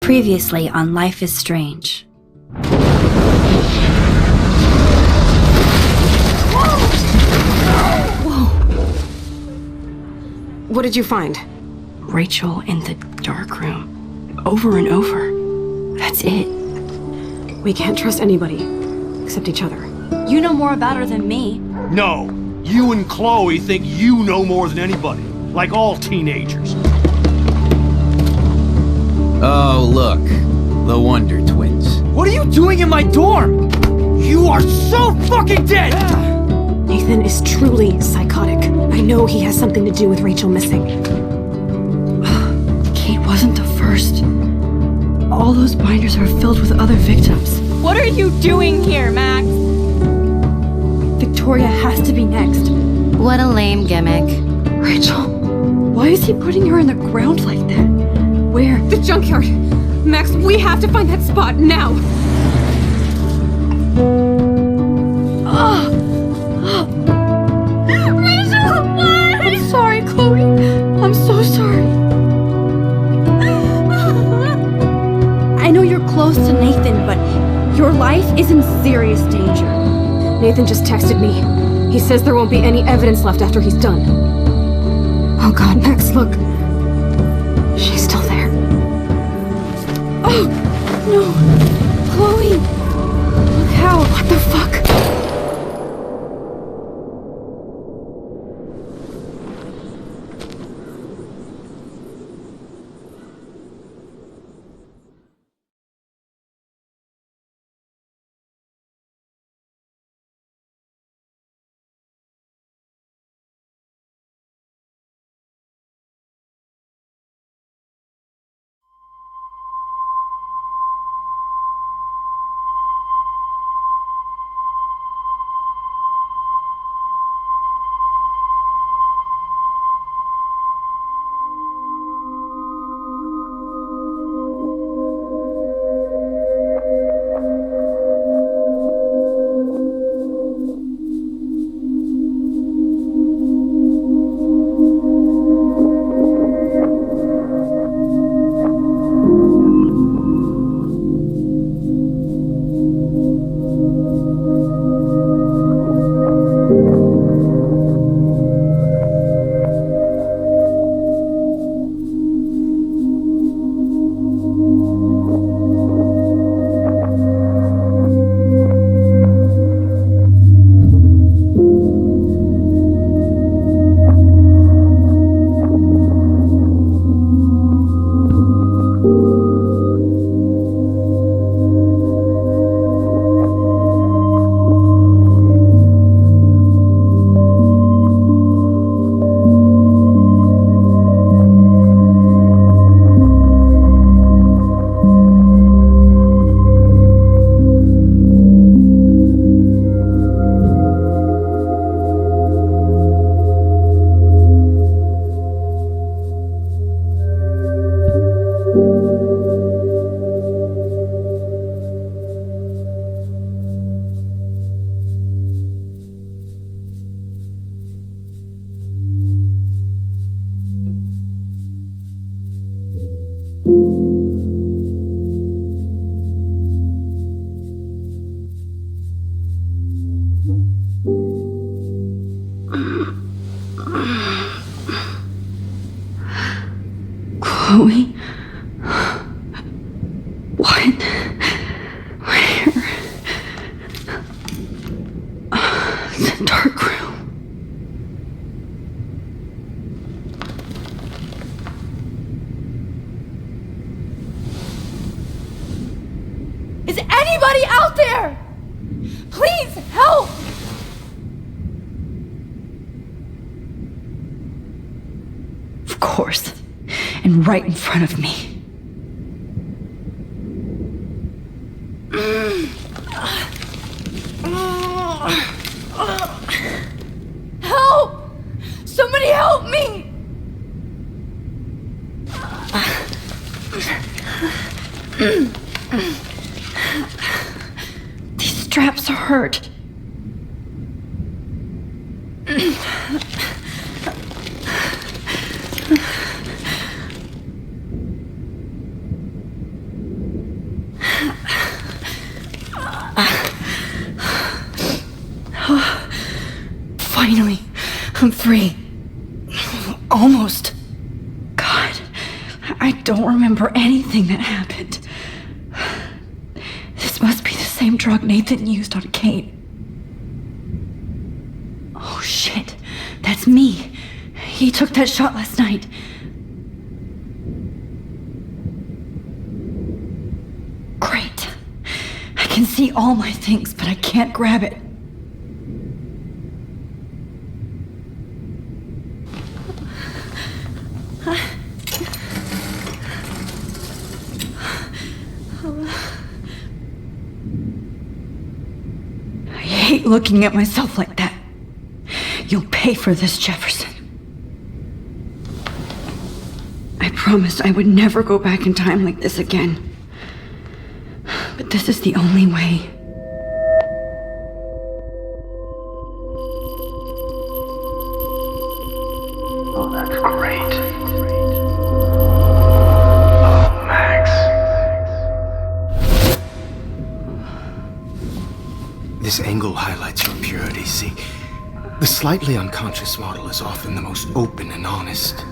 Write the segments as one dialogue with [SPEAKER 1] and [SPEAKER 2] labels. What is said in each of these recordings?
[SPEAKER 1] Previously on Life is Strange.
[SPEAKER 2] Whoa! What did you find?
[SPEAKER 3] Rachel in the dark room. Over and over. That's it.
[SPEAKER 2] We can't trust anybody, except each other.
[SPEAKER 3] You know more about her than me.
[SPEAKER 4] No, you and Chloe think you know more than anybody, like all teenagers.
[SPEAKER 5] Oh, look. The Wonder Twins.
[SPEAKER 6] What are you doing in my dorm? You are so fucking dead!
[SPEAKER 2] Nathan is truly psychotic. I know he has something to do with Rachel missing.
[SPEAKER 3] Kate wasn't the first. All those binders are filled with other victims.
[SPEAKER 7] What are you doing here, Max?
[SPEAKER 3] Victoria has to be next.
[SPEAKER 1] What a lame gimmick.
[SPEAKER 3] Rachel, why is he putting her in the ground like that? Where?
[SPEAKER 2] The junkyard! Max, we have to find that spot now!
[SPEAKER 3] Rachel, why? I'm sorry, Chloe. I'm so sorry. I know you're close to Nathan, but your life is in serious danger.
[SPEAKER 2] Nathan just texted me. He says there won't be any evidence left after he's done. Oh god, Max, look. She's still there.
[SPEAKER 3] Oh, no. Chloe. Look how.
[SPEAKER 2] What the fuck?
[SPEAKER 3] Chloe? What? Where? The dark room.
[SPEAKER 7] Is anybody out there? Please help!
[SPEAKER 3] Of course. And right in front of me.
[SPEAKER 7] Help! Somebody help me!
[SPEAKER 3] These straps hurt. 3. Almost. God, I don't remember anything that happened. This must be the same drug Nathan used on Kate. Oh shit, that's me. He took that shot last night. Great. I can see all my things, but I can't grab it. I hate looking at myself like that. You'll pay for this, Jefferson. I promised I would never go back in time like this again. But this is the only way.
[SPEAKER 4] Oh, that's great. Oh, Max.
[SPEAKER 8] This angle highlights your purity, see? The slightly unconscious model is often the most open and honest.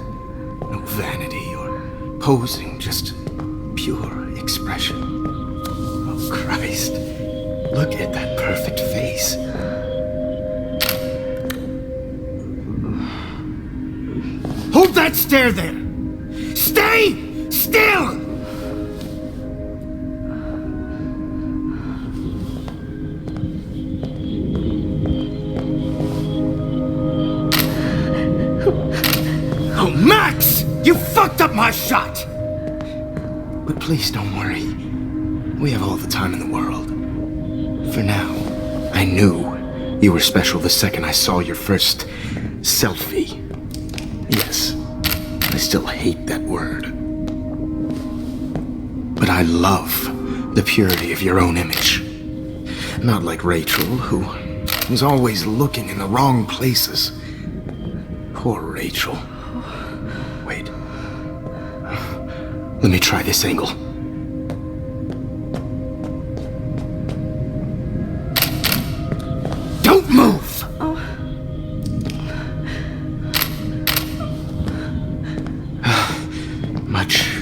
[SPEAKER 8] No vanity or posing, just pure expression. Oh, Christ. Look at that perfect face. Hold that stare there! Stay still! Oh, Max! You fucked up my shot! But please don't worry. We have all the time in the world. For now, I knew you were special the second I saw your first selfie. Yes, I still hate that word. But I love the purity of your own image. Not like Rachel, who was always looking in the wrong places. Poor Rachel. Wait. Let me try this angle. Don't move! Much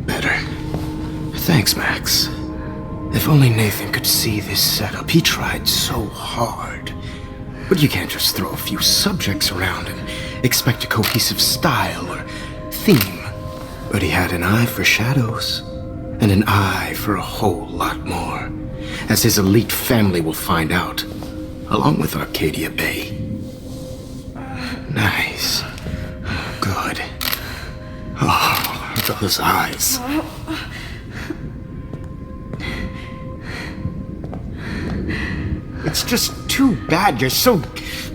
[SPEAKER 8] better. Thanks, Max. If only Nathan could see this setup. He tried so hard. But you can't just throw a few subjects around and expect a cohesive style or theme. But he had an eye for shadows, and an eye for a whole lot more, as his elite family will find out, along with Arcadia Bay. Nice. Good. Oh, those eyes. It's just too bad you're so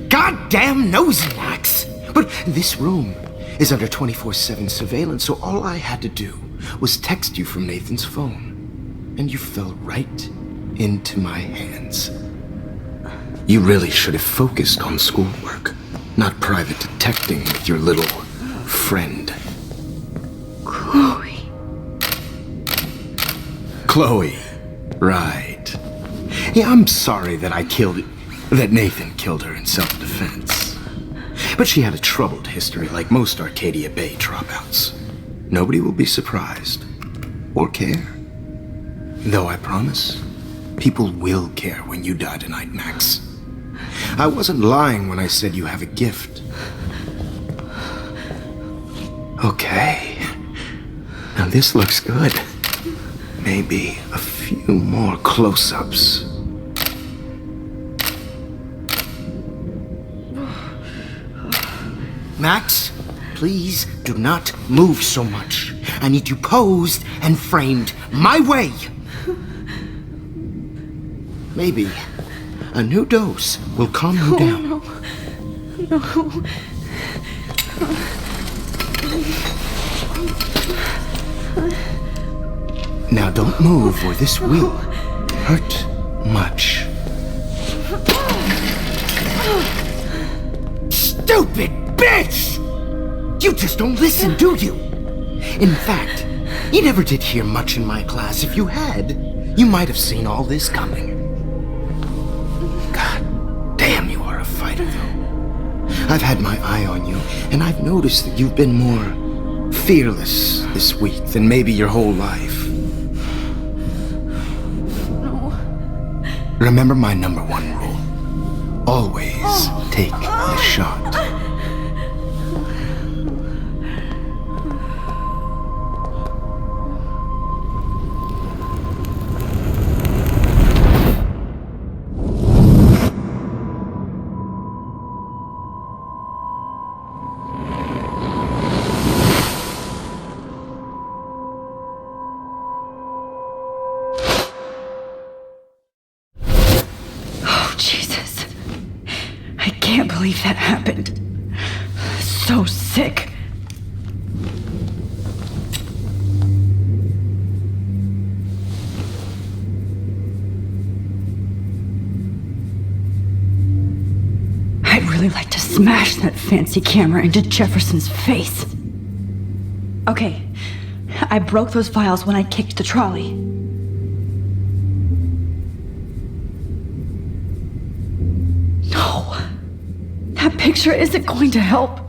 [SPEAKER 8] goddamn nosy, Max. But this room is under 24/7 surveillance, so all I had to do was text you from Nathan's phone. And you fell right into my hands. You really should have focused on schoolwork, not private detecting with your little friend.
[SPEAKER 3] Chloe.
[SPEAKER 8] Chloe. Right. Yeah, I'm sorry that that Nathan killed her in self-defense. But she had a troubled history like most Arcadia Bay dropouts. Nobody will be surprised. Or care. Though I promise, people will care when you die tonight, Max. I wasn't lying when I said you have a gift. Okay. Now this looks good. Maybe a few more close-ups. Max, please do not move so much. I need you posed and framed my way. Maybe a new dose will calm you down.
[SPEAKER 3] No.
[SPEAKER 8] Now don't move or this will hurt much. Stupid bitch! You just don't listen, do you? In fact, you never did hear much in my class. If you had, you might have seen all this coming. God damn, you are a fighter, though. I've had my eye on you, and I've noticed that you've been more fearless this week than maybe your whole life.
[SPEAKER 7] No.
[SPEAKER 8] Remember my number one rule. Always take the shot.
[SPEAKER 3] Jesus. I can't believe that happened. So sick. I'd really like to smash that fancy camera into Jefferson's face. Okay, I broke those files when I kicked the trolley. That picture isn't going to help.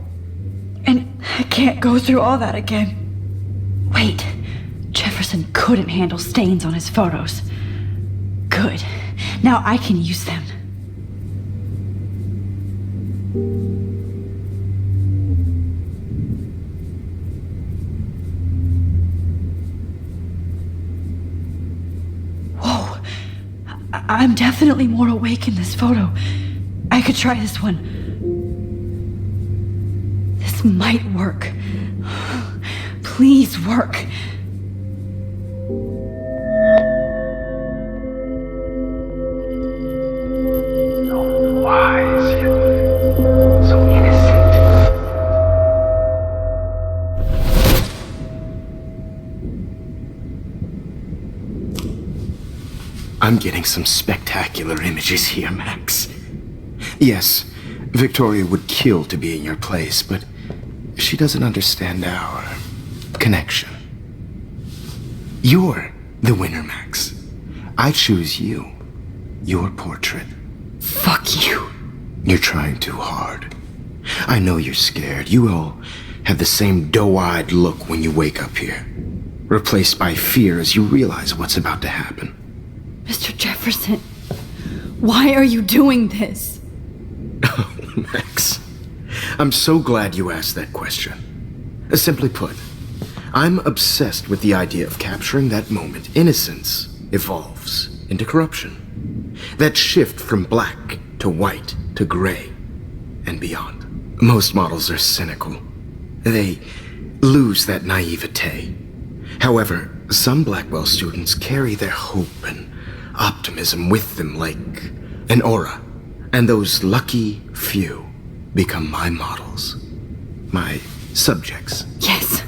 [SPEAKER 3] And I can't go through all that again. Wait, Jefferson couldn't handle stains on his photos. Good. Now I can use them. Whoa. I'm definitely more awake in this photo. I could try this one. This might work. Please work.
[SPEAKER 8] So wise, yet so innocent. I'm getting some spectacular images here, Max. Yes, Victoria would kill to be in your place, but she doesn't understand our connection. You're the winner, Max. I choose you. Your portrait.
[SPEAKER 3] Fuck you.
[SPEAKER 8] You're trying too hard. I know you're scared. You all have the same doe-eyed look when you wake up here, replaced by fear as you realize what's about to happen.
[SPEAKER 3] Mr. Jefferson, why are you doing this?
[SPEAKER 8] Oh, Max. I'm so glad you asked that question. Simply put, I'm obsessed with the idea of capturing that moment innocence evolves into corruption. That shift from black to white to gray and beyond. Most models are cynical. They lose that naivete. However, some Blackwell students carry their hope and optimism with them like an aura. And those lucky few become my models. My subjects.
[SPEAKER 3] Yes.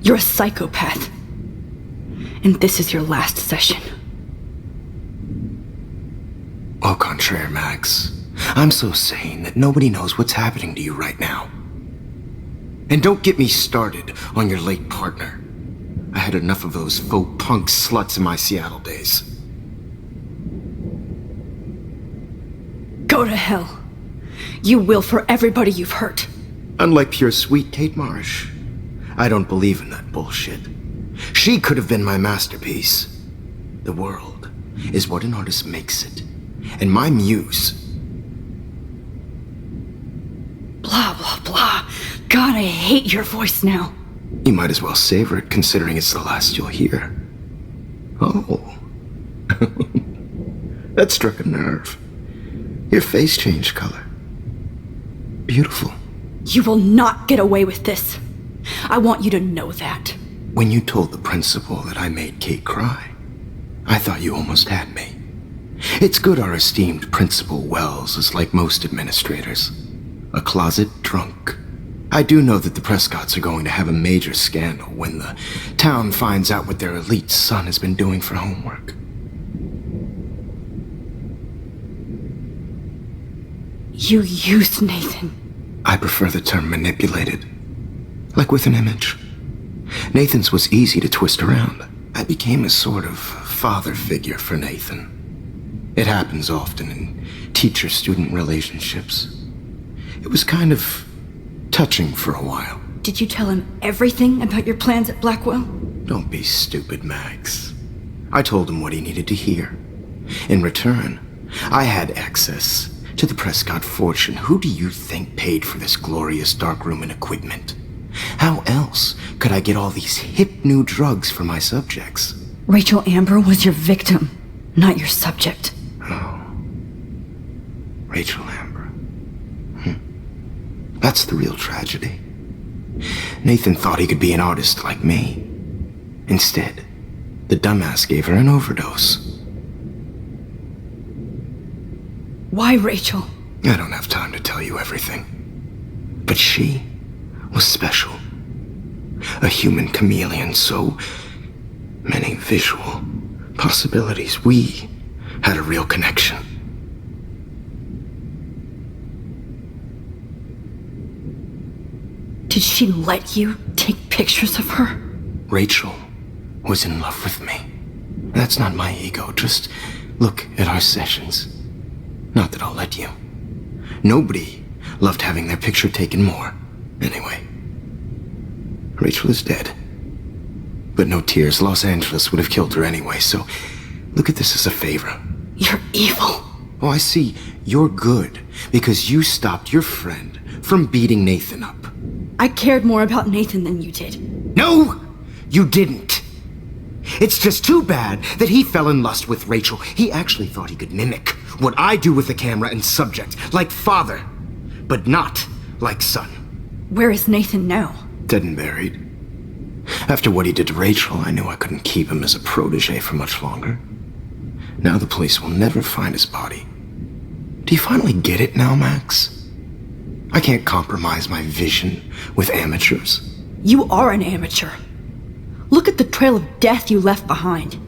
[SPEAKER 3] You're a psychopath. And this is your last session.
[SPEAKER 8] Au contraire, Max. I'm so sane that nobody knows what's happening to you right now. And don't get me started on your late partner. I had enough of those faux punk sluts in my Seattle days.
[SPEAKER 3] Go to hell. You will for everybody you've hurt.
[SPEAKER 8] Unlike pure sweet Kate Marsh, I don't believe in that bullshit. She could have been my masterpiece. The world is what an artist makes it. And my muse...
[SPEAKER 3] Blah, blah, blah. God, I hate your voice now.
[SPEAKER 8] You might as well savor it, considering it's the last you'll hear. Oh. That struck a nerve. Your face changed color. Beautiful.
[SPEAKER 3] You will not get away with this. I want you to know that.
[SPEAKER 8] When you told the principal that I made Kate cry, I thought you almost had me. It's good our esteemed Principal Wells is like most administrators. A closet drunk. I do know that the Prescotts are going to have a major scandal when the town finds out what their elite son has been doing for homework.
[SPEAKER 3] You used Nathan.
[SPEAKER 8] I prefer the term manipulated. Like with an image. Nathan's was easy to twist around. I became a sort of father figure for Nathan. It happens often in teacher-student relationships. It was kind of touching for a while.
[SPEAKER 3] Did you tell him everything about your plans at Blackwell?
[SPEAKER 8] Don't be stupid, Max. I told him what he needed to hear. In return, I had access to the Prescott fortune. Who do you think paid for this glorious darkroom and equipment? How else could I get all these hip new drugs for my subjects?
[SPEAKER 3] Rachel Amber was your victim, not your subject.
[SPEAKER 8] Oh. Rachel Amber. That's the real tragedy. Nathan thought he could be an artist like me. Instead, the dumbass gave her an overdose.
[SPEAKER 3] Why Rachel?
[SPEAKER 8] I don't have time to tell you everything. But she was special. A human chameleon, so many visual possibilities. We had a real connection.
[SPEAKER 3] Did she let you take pictures of her?
[SPEAKER 8] Rachel was in love with me. That's not my ego. Just look at our sessions. Not that I'll let you. Nobody loved having their picture taken more. Anyway, Rachel is dead. But no tears. Los Angeles would have killed her anyway, so look at this as a favor.
[SPEAKER 3] You're evil.
[SPEAKER 8] Oh, I see. You're good because you stopped your friend from beating Nathan up.
[SPEAKER 3] I cared more about Nathan than you did.
[SPEAKER 8] No, you didn't. It's just too bad that he fell in lust with Rachel. He actually thought he could mimic what I do with the camera and subject, like father, but not like son.
[SPEAKER 3] Where is Nathan now?
[SPEAKER 8] Dead and buried. After what he did to Rachel, I knew I couldn't keep him as a protege for much longer. Now the police will never find his body. Do you finally get it now, Max? I can't compromise my vision with amateurs.
[SPEAKER 3] You are an amateur. Look at the trail of death you left behind.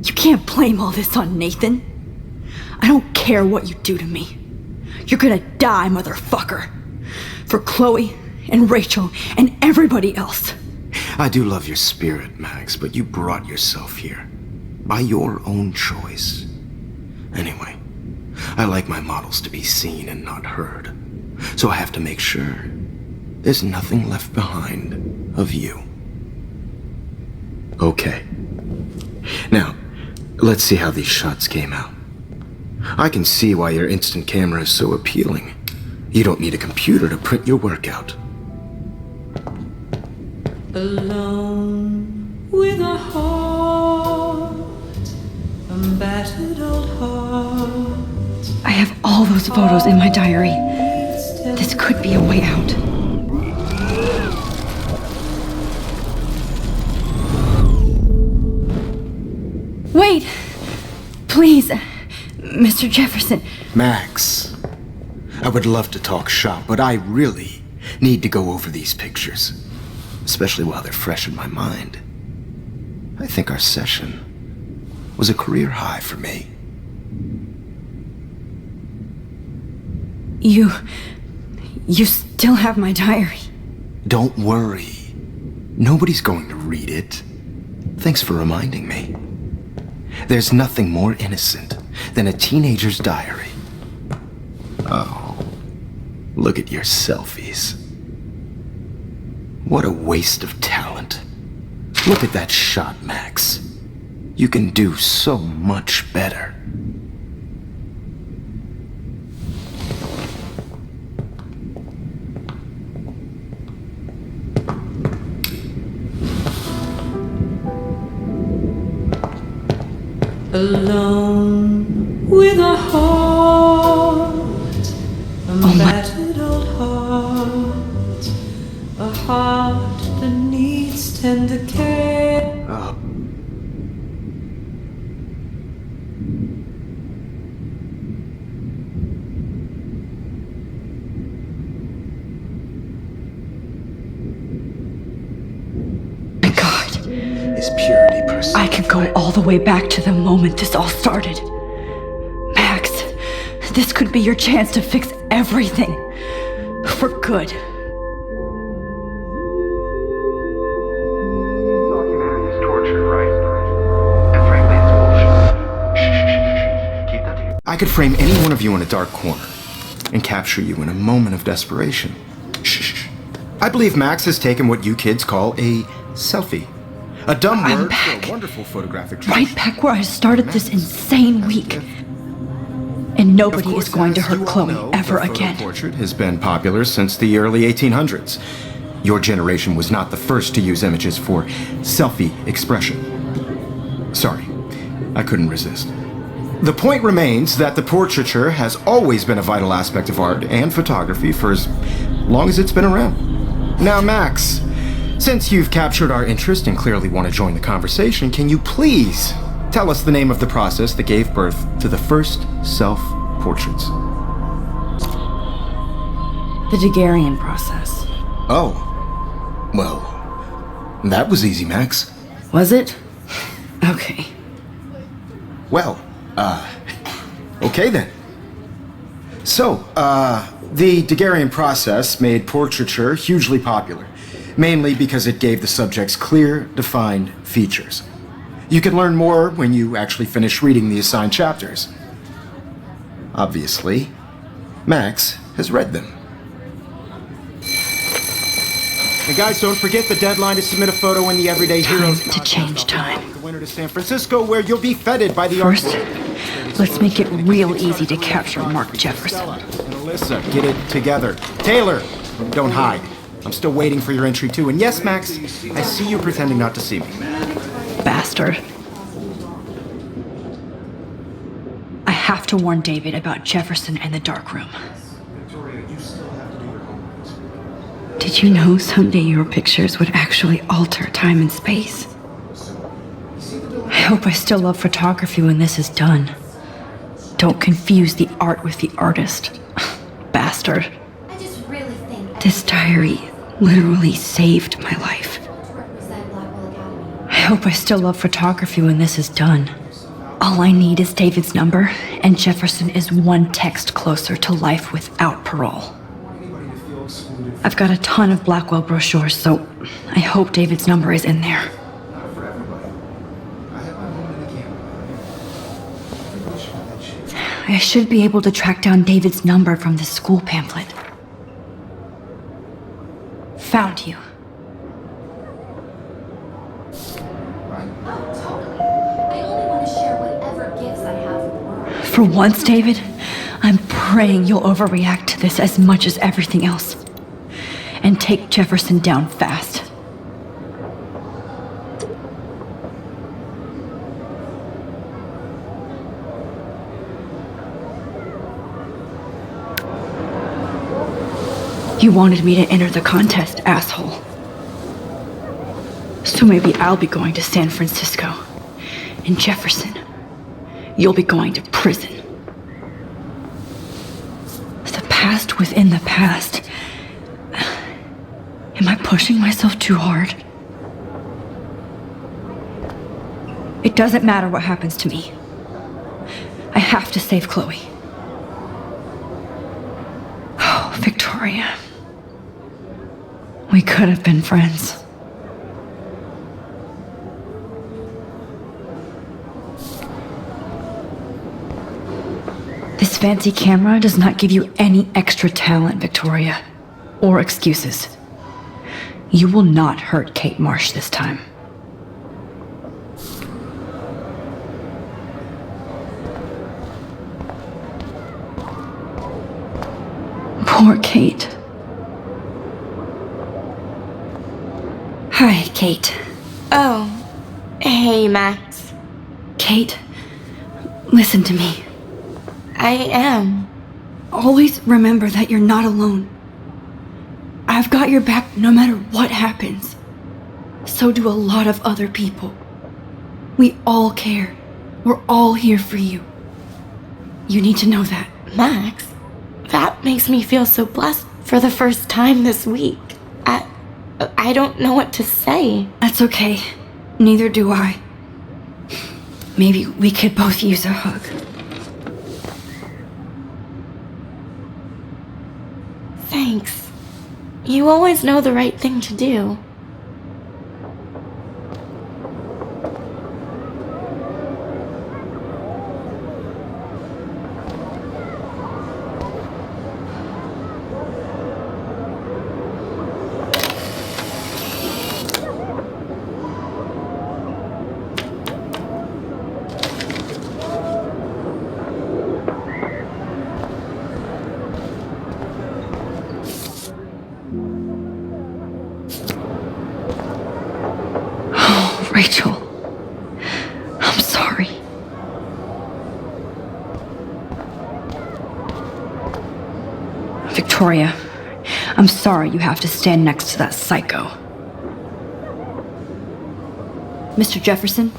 [SPEAKER 3] You can't blame all this on Nathan. I don't care what you do to me. You're gonna die, motherfucker. For Chloe and Rachel and everybody else.
[SPEAKER 8] I do love your spirit, Max, but you brought yourself here. By your own choice. Anyway, I like my models to be seen and not heard. So I have to make sure there's nothing left behind of you. Okay. Now, let's see how these shots came out. I can see why your instant camera is so appealing. You don't need a computer to print your work out.
[SPEAKER 9] Alone with a heart, a battered old heart.
[SPEAKER 3] I have all those photos in my diary. This could be a way out. Wait! Please, Mr. Jefferson.
[SPEAKER 8] Max, I would love to talk shop, but I really need to go over these pictures. Especially while they're fresh in my mind. I think our session was a career high for me.
[SPEAKER 3] You still have my diary.
[SPEAKER 8] Don't worry. Nobody's going to read it. Thanks for reminding me. There's nothing more innocent than a teenager's diary. Oh, look at your selfies. What a waste of talent. Look at that shot, Max. You can do so much better.
[SPEAKER 9] Alone with a heart, a battered old heart, a heart that needs tender care.
[SPEAKER 3] My God.
[SPEAKER 8] Is purity perceived?
[SPEAKER 3] I could go all the way back to the moment this all started. Max, this could be your chance to fix everything. For good.
[SPEAKER 8] Humanity is torture, right? And frankly, it's bullshit. Shh. Keep that to yourself. I could frame any one of you in a dark corner. and capture you in a moment of desperation. Shh. I believe Max has taken what you kids call a selfie. A dumb
[SPEAKER 3] I'm
[SPEAKER 8] word
[SPEAKER 3] back.
[SPEAKER 8] for a wonderful photographic
[SPEAKER 3] Right back where I started this insane week. And nobody is going to hurt Chloe ever again.
[SPEAKER 8] The portrait has been popular since the early 1800s. Your generation was not the first to use images for selfie expression. Sorry, I couldn't resist. The point remains that the portraiture has always been a vital aspect of art and photography for as long as it's been around. Now, Max, since you've captured our interest and clearly want to join the conversation, can you please tell us the name of the process that gave birth to the first self-portraits?
[SPEAKER 3] The Daguerrean process.
[SPEAKER 8] Oh. Well, that was easy, Max.
[SPEAKER 3] Was it? Okay.
[SPEAKER 8] Well, okay then. So, the Daguerrean process made portraiture hugely popular, mainly because it gave the subjects clear, defined features. You can learn more when you actually finish reading the assigned chapters. Obviously, Max has read them. And guys, don't forget the deadline to submit a photo in the Everyday Heroes
[SPEAKER 3] To change time.
[SPEAKER 8] The winner to San Francisco, where you'll be feted by the
[SPEAKER 3] First,
[SPEAKER 8] art.
[SPEAKER 3] let's make it real easy to capture Mark Jefferson.
[SPEAKER 8] And Alyssa, get it together. Taylor, don't hide. I'm still waiting for your entry too. And yes, Max, I see you pretending not to see me.
[SPEAKER 3] Bastard. I have to warn David about Jefferson and the dark room. Did you know someday your pictures would actually alter time and space? I hope I still love photography when this is done. Don't confuse the art with the artist. Bastard.
[SPEAKER 10] I just really think
[SPEAKER 3] This diary literally saved my life.
[SPEAKER 10] to represent Blackwell Academy.
[SPEAKER 3] I hope I still love photography when this is done. All I need is David's number, and Jefferson is one text closer to life without parole. I've got a ton of Blackwell brochures, so I hope David's number is in there. I should be able to track down David's number from the school pamphlet. Found you.
[SPEAKER 10] I only want to share whatever gifts I have with the world.
[SPEAKER 3] For once, David, I'm praying you'll overreact to this as much as everything else. And take Jefferson down fast. You wanted me to enter the contest, asshole. So maybe I'll be going to San Francisco. And Jefferson, you'll be going to prison. The past within the past. Am I pushing myself too hard? It doesn't matter what happens to me. I have to save Chloe. Oh, Victoria. We could have been friends. This fancy camera does not give you any extra talent, Victoria, or excuses. You will not hurt Kate Marsh this time. Poor Kate. Hi, Kate.
[SPEAKER 7] Oh, hey, Max.
[SPEAKER 3] Kate, listen to me.
[SPEAKER 7] I am.
[SPEAKER 3] Always remember that you're not alone. I've got your back no matter what happens. So do a lot of other people. We all care. We're all here for you. You need to know that.
[SPEAKER 7] Max, that makes me feel so blessed for the first time this week. I don't know what to say.
[SPEAKER 3] That's okay. Neither do I. Maybe we could both use a hug.
[SPEAKER 7] Thanks. You always know the right thing to do.
[SPEAKER 3] Rachel, I'm sorry. Victoria, I'm sorry you have to stand next to that psycho. Mr. Jefferson,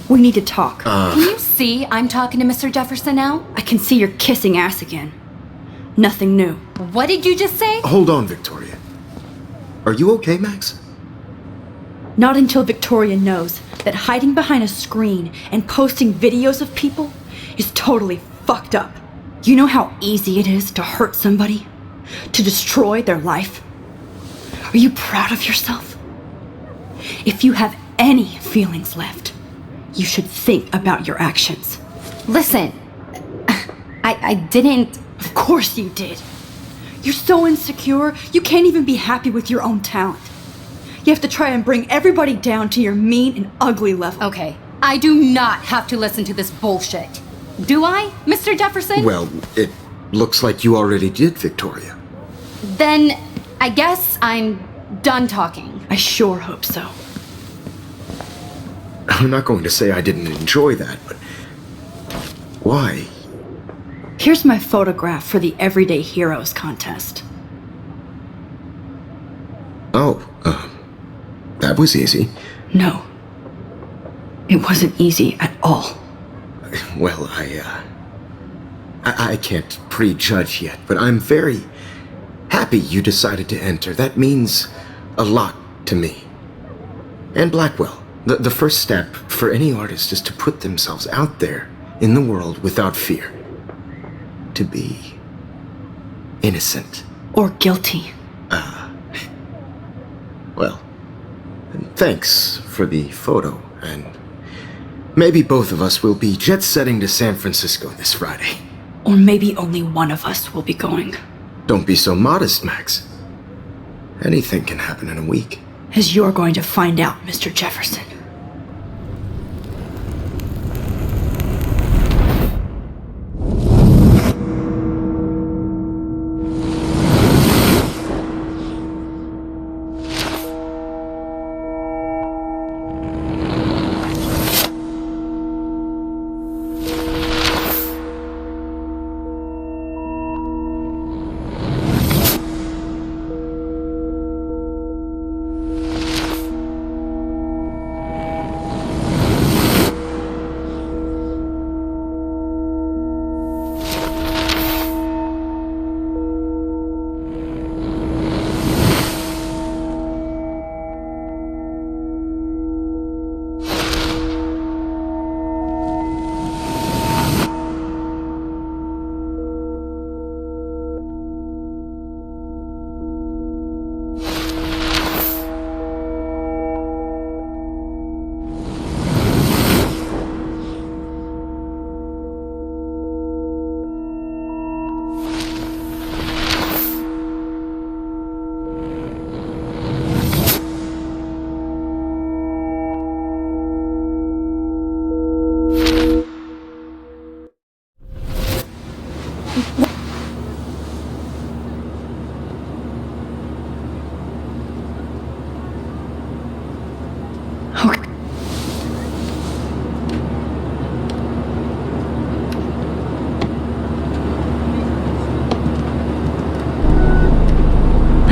[SPEAKER 3] we need to talk.
[SPEAKER 1] Can you see I'm talking to Mr. Jefferson now?
[SPEAKER 3] I can see you're kissing ass again. Nothing new.
[SPEAKER 1] What did you just say?
[SPEAKER 8] Hold on, Victoria. Are you okay, Max?
[SPEAKER 3] Not until Victoria knows that hiding behind a screen and posting videos of people is totally fucked up. You know how easy it is to hurt somebody? To destroy their life? Are you proud of yourself? If you have any feelings left, you should think about your actions.
[SPEAKER 1] Listen, I didn't.
[SPEAKER 3] Of course you did. You're so insecure, you can't even be happy with your own talent. You have to try and bring everybody down to your mean and ugly level.
[SPEAKER 1] Okay, I do not have to listen to this bullshit. Do I, Mr. Jefferson?
[SPEAKER 8] Well, it looks like you already did, Victoria.
[SPEAKER 1] Then I guess I'm done talking.
[SPEAKER 3] I sure hope so.
[SPEAKER 8] I'm not going to say I didn't enjoy that, but why?
[SPEAKER 3] Here's my photograph for the Everyday Heroes contest.
[SPEAKER 8] Oh, that was easy.
[SPEAKER 3] No. It wasn't easy at all.
[SPEAKER 8] Well, I can't prejudge yet, but I'm very happy you decided to enter. That means a lot to me. And Blackwell. The first step for any artist is to put themselves out there in the world without fear. To be innocent.
[SPEAKER 3] Or guilty.
[SPEAKER 8] Well, thanks for the photo, and maybe both of us will be jet-setting to San Francisco this Friday.
[SPEAKER 3] Or maybe only one of us will be going.
[SPEAKER 8] Don't be so modest, Max. Anything can happen in a week.
[SPEAKER 3] As you're going to find out, Mr. Jefferson.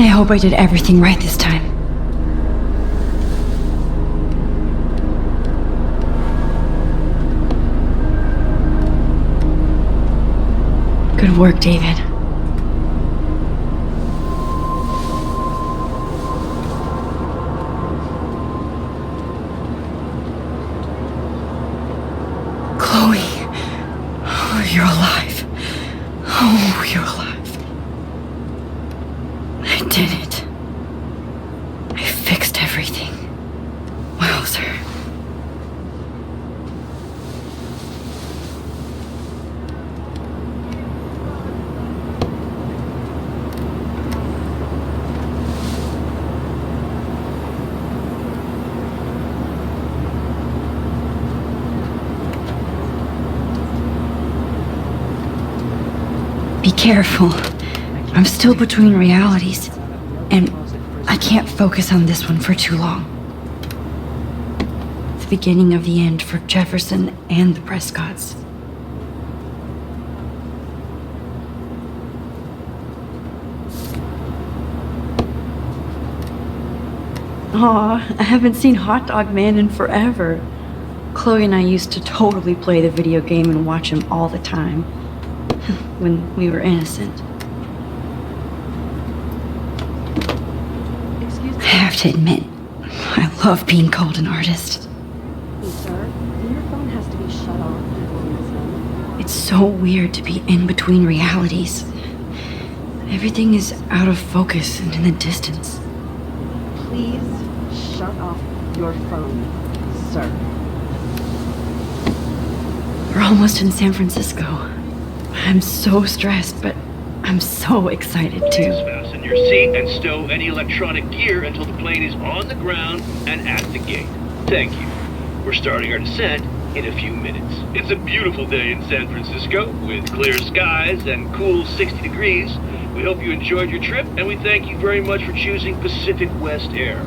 [SPEAKER 3] I hope I did everything right this time. Good work, David. Chloe. Oh, you're alive. Oh, you're alive. I did it. I fixed everything. Wowzer. Be careful. I'm still between realities, and I can't focus on this one for too long. the beginning of the end for Jefferson and the Prescotts. Aw, I haven't seen Hot Dog Man in forever. Chloe and I used to totally play the video game and watch him all the time. When we were innocent. I have to admit, I love being called an artist.
[SPEAKER 2] Sir, your phone has to be shut off before we resume.
[SPEAKER 3] It's so weird to be in between realities. Everything is out of focus and in the distance.
[SPEAKER 2] Please shut off your phone, sir.
[SPEAKER 3] We're almost in San Francisco. I'm so stressed, but I'm so excited too.
[SPEAKER 11] Fasten your seat and stow any electronic gear until the plane is on the ground and at the gate. Thank you. We're starting our descent in a few minutes. It's a beautiful day in San Francisco with clear skies and cool 60 degrees. We hope you enjoyed your trip, and we thank you very much for choosing Pacific West Air.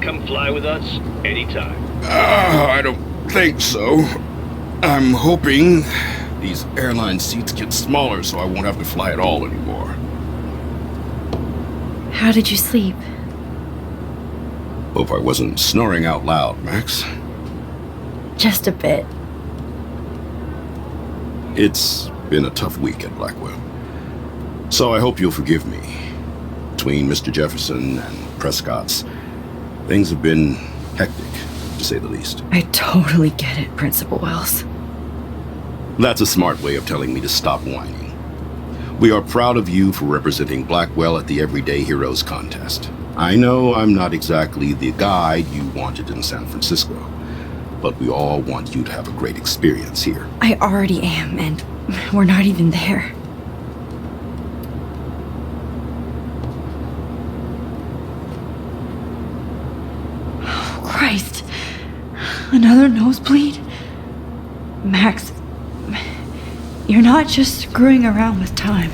[SPEAKER 11] Come fly with us anytime.
[SPEAKER 8] I don't think so. I'm hoping these airline seats get smaller so I won't have to fly at all anymore.
[SPEAKER 3] How did you sleep?
[SPEAKER 8] Hope I wasn't snoring out loud, Max.
[SPEAKER 3] Just a bit.
[SPEAKER 8] It's been a tough week at Blackwell. So I hope you'll forgive me. Between Mr. Jefferson and Prescott's, things have been hectic, to say the least.
[SPEAKER 3] I totally get it, Principal Wells.
[SPEAKER 8] That's a smart way of telling me to stop whining. We are proud of you for representing Blackwell at the Everyday Heroes contest. I know I'm not exactly the guide you wanted in San Francisco, but we all want you to have a great experience here.
[SPEAKER 3] I already am, and we're not even there. Oh, Christ. Another nosebleed? Max, you're not just screwing around with time.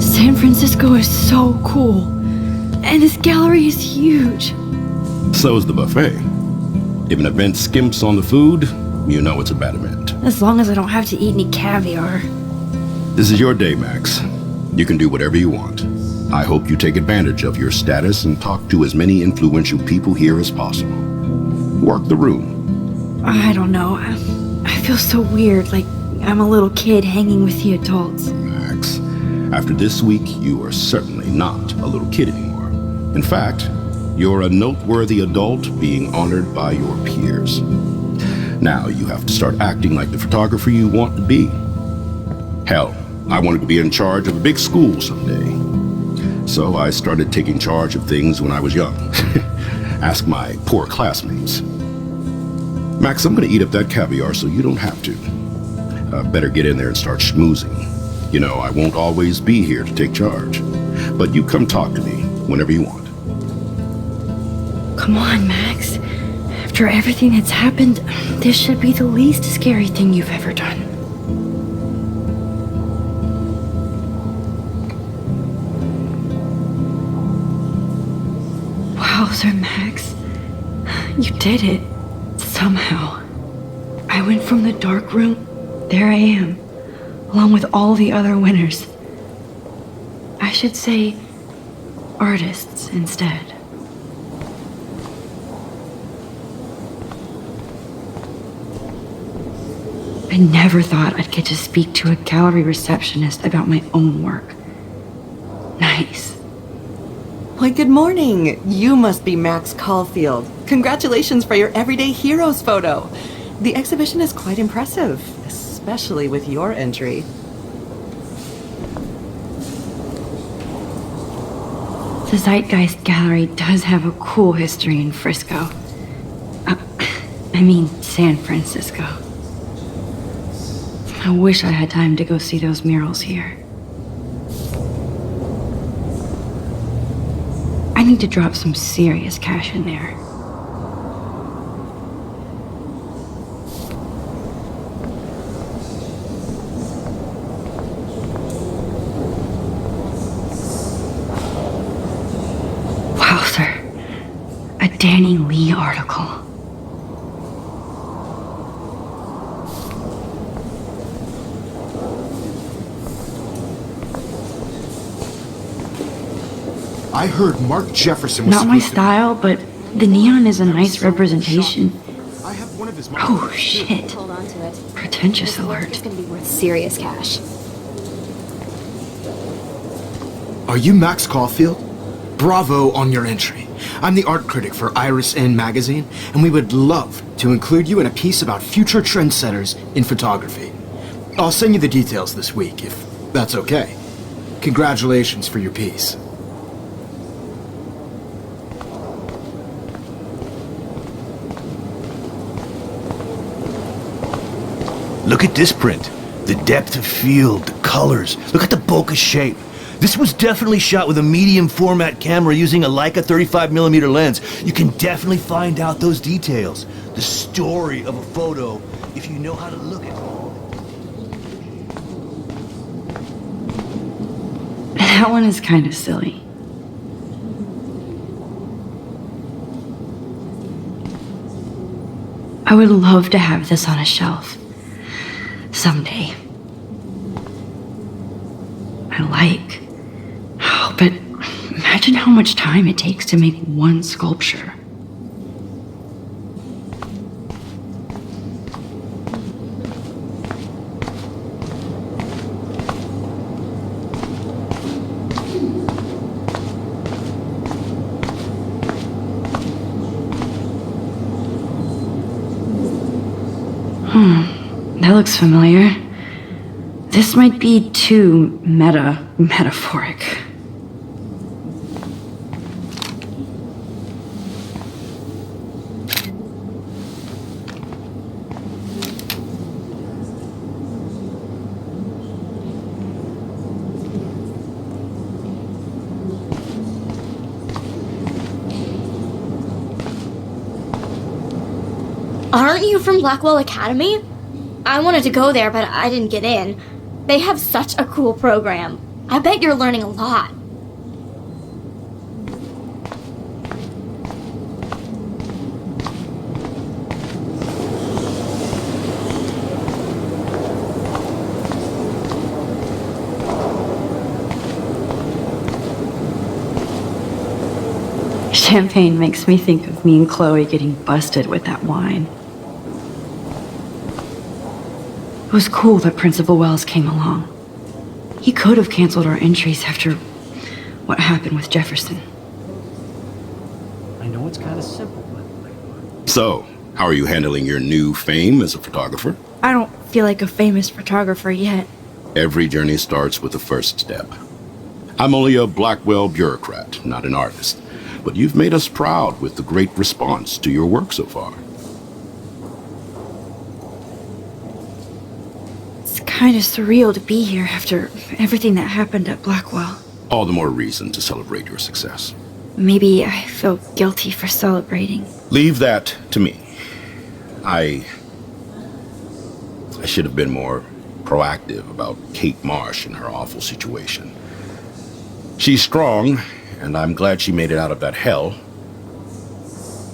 [SPEAKER 3] San Francisco is so cool. And this gallery is huge.
[SPEAKER 8] So is the buffet. If an event skimps on the food, you know it's a bad event.
[SPEAKER 3] As long as I don't have to eat any caviar.
[SPEAKER 8] This is your day, Max. You can do whatever you want. I hope you take advantage of your status and talk to as many influential people here as possible. Work the room.
[SPEAKER 3] I don't know. I feel so weird, like I'm a little kid hanging with the adults.
[SPEAKER 8] Max, after this week, you are certainly not a little kid anymore. In fact, you're a noteworthy adult being honored by your peers. Now you have to start acting like the photographer you want to be. Hell, I wanted to be in charge of a big school someday. So I started taking charge of things when I was young. Ask my poor classmates. Max, I'm gonna eat up that caviar so you don't have to. Better get in there and start schmoozing. You know, I won't always be here to take charge. But you come talk to me whenever you want.
[SPEAKER 3] Come on, Max. After everything that's happened, this should be the least scary thing you've ever done. Wowzer, Max. You did it. Somehow. I went from the dark room, there I am, along with all the other winners. I should say artists instead. I never thought I'd get to speak to a gallery receptionist about my own work. Nice.
[SPEAKER 12] Why, good morning. You must be Max Caulfield. Congratulations for your Everyday Heroes photo. The exhibition is quite impressive, especially with your entry.
[SPEAKER 3] The Zeitgeist Gallery does have a cool history in Frisco. San Francisco. I wish I had time to go see those murals here. I need to drop some serious cash in there. Wow, sir. A Danny Lee article.
[SPEAKER 8] I heard Mark Jefferson was
[SPEAKER 3] Not my
[SPEAKER 8] supposed to-
[SPEAKER 3] style, but the neon is a nice representation.
[SPEAKER 8] I have one of his
[SPEAKER 3] Oh, shit.
[SPEAKER 2] Hold on to it.
[SPEAKER 3] Pretentious
[SPEAKER 2] This work
[SPEAKER 3] alert.
[SPEAKER 2] is gonna be worth serious cash.
[SPEAKER 8] Are you Max Caulfield? Bravo on your entry. I'm the art critic for Iris N magazine, and we would love to include you in a piece about future trendsetters in photography. I'll send you the details this week, if that's okay. Congratulations for your piece.
[SPEAKER 4] Look at this print. The depth of field, the colors. Look at the bokeh shape. This was definitely shot with a medium format camera using a Leica 35mm lens. You can definitely find out those details. The story of a photo if you know how to look at it.
[SPEAKER 3] That one is kind of silly. I would love to have this on a shelf. Someday. But imagine how much time it takes to make one sculpture. That looks familiar. This might be too metaphoric.
[SPEAKER 10] Aren't you from Blackwell Academy? I wanted to go there, but I didn't get in. They have such a cool program. I bet you're learning a lot.
[SPEAKER 3] Champagne makes me think of me and Chloe getting busted with that wine. It was cool that Principal Wells came along. He could have canceled our entries after what happened with Jefferson.
[SPEAKER 4] I know it's kind of simple, but...
[SPEAKER 13] So, how are you handling your new fame as a photographer?
[SPEAKER 3] I don't feel like a famous photographer yet.
[SPEAKER 13] Every journey starts with the first step. I'm only a Blackwell bureaucrat, not an artist. But you've made us proud with the great response to your work so far.
[SPEAKER 3] It's kind of surreal to be here after everything that happened at Blackwell.
[SPEAKER 13] All the more reason to celebrate your success.
[SPEAKER 3] Maybe I feel guilty for celebrating.
[SPEAKER 13] Leave that to me. I should have been more proactive about Kate Marsh and her awful situation. She's strong, and I'm glad she made it out of that hell.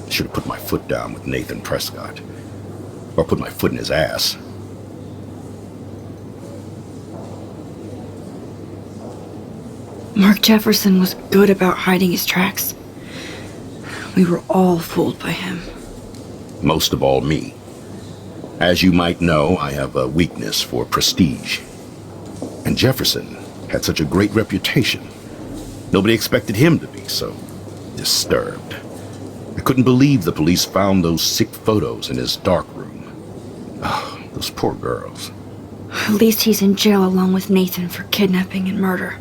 [SPEAKER 13] I should have put my foot down with Nathan Prescott. Or put my foot in his ass.
[SPEAKER 3] Mark Jefferson was good about hiding his tracks. We were all fooled by him.
[SPEAKER 13] Most of all, me. As you might know, I have a weakness for prestige. And Jefferson had such a great reputation. Nobody expected him to be so disturbed. I couldn't believe the police found those sick photos in his darkroom. Oh, those poor girls.
[SPEAKER 2] At least he's in jail along with Nathan for kidnapping and murder.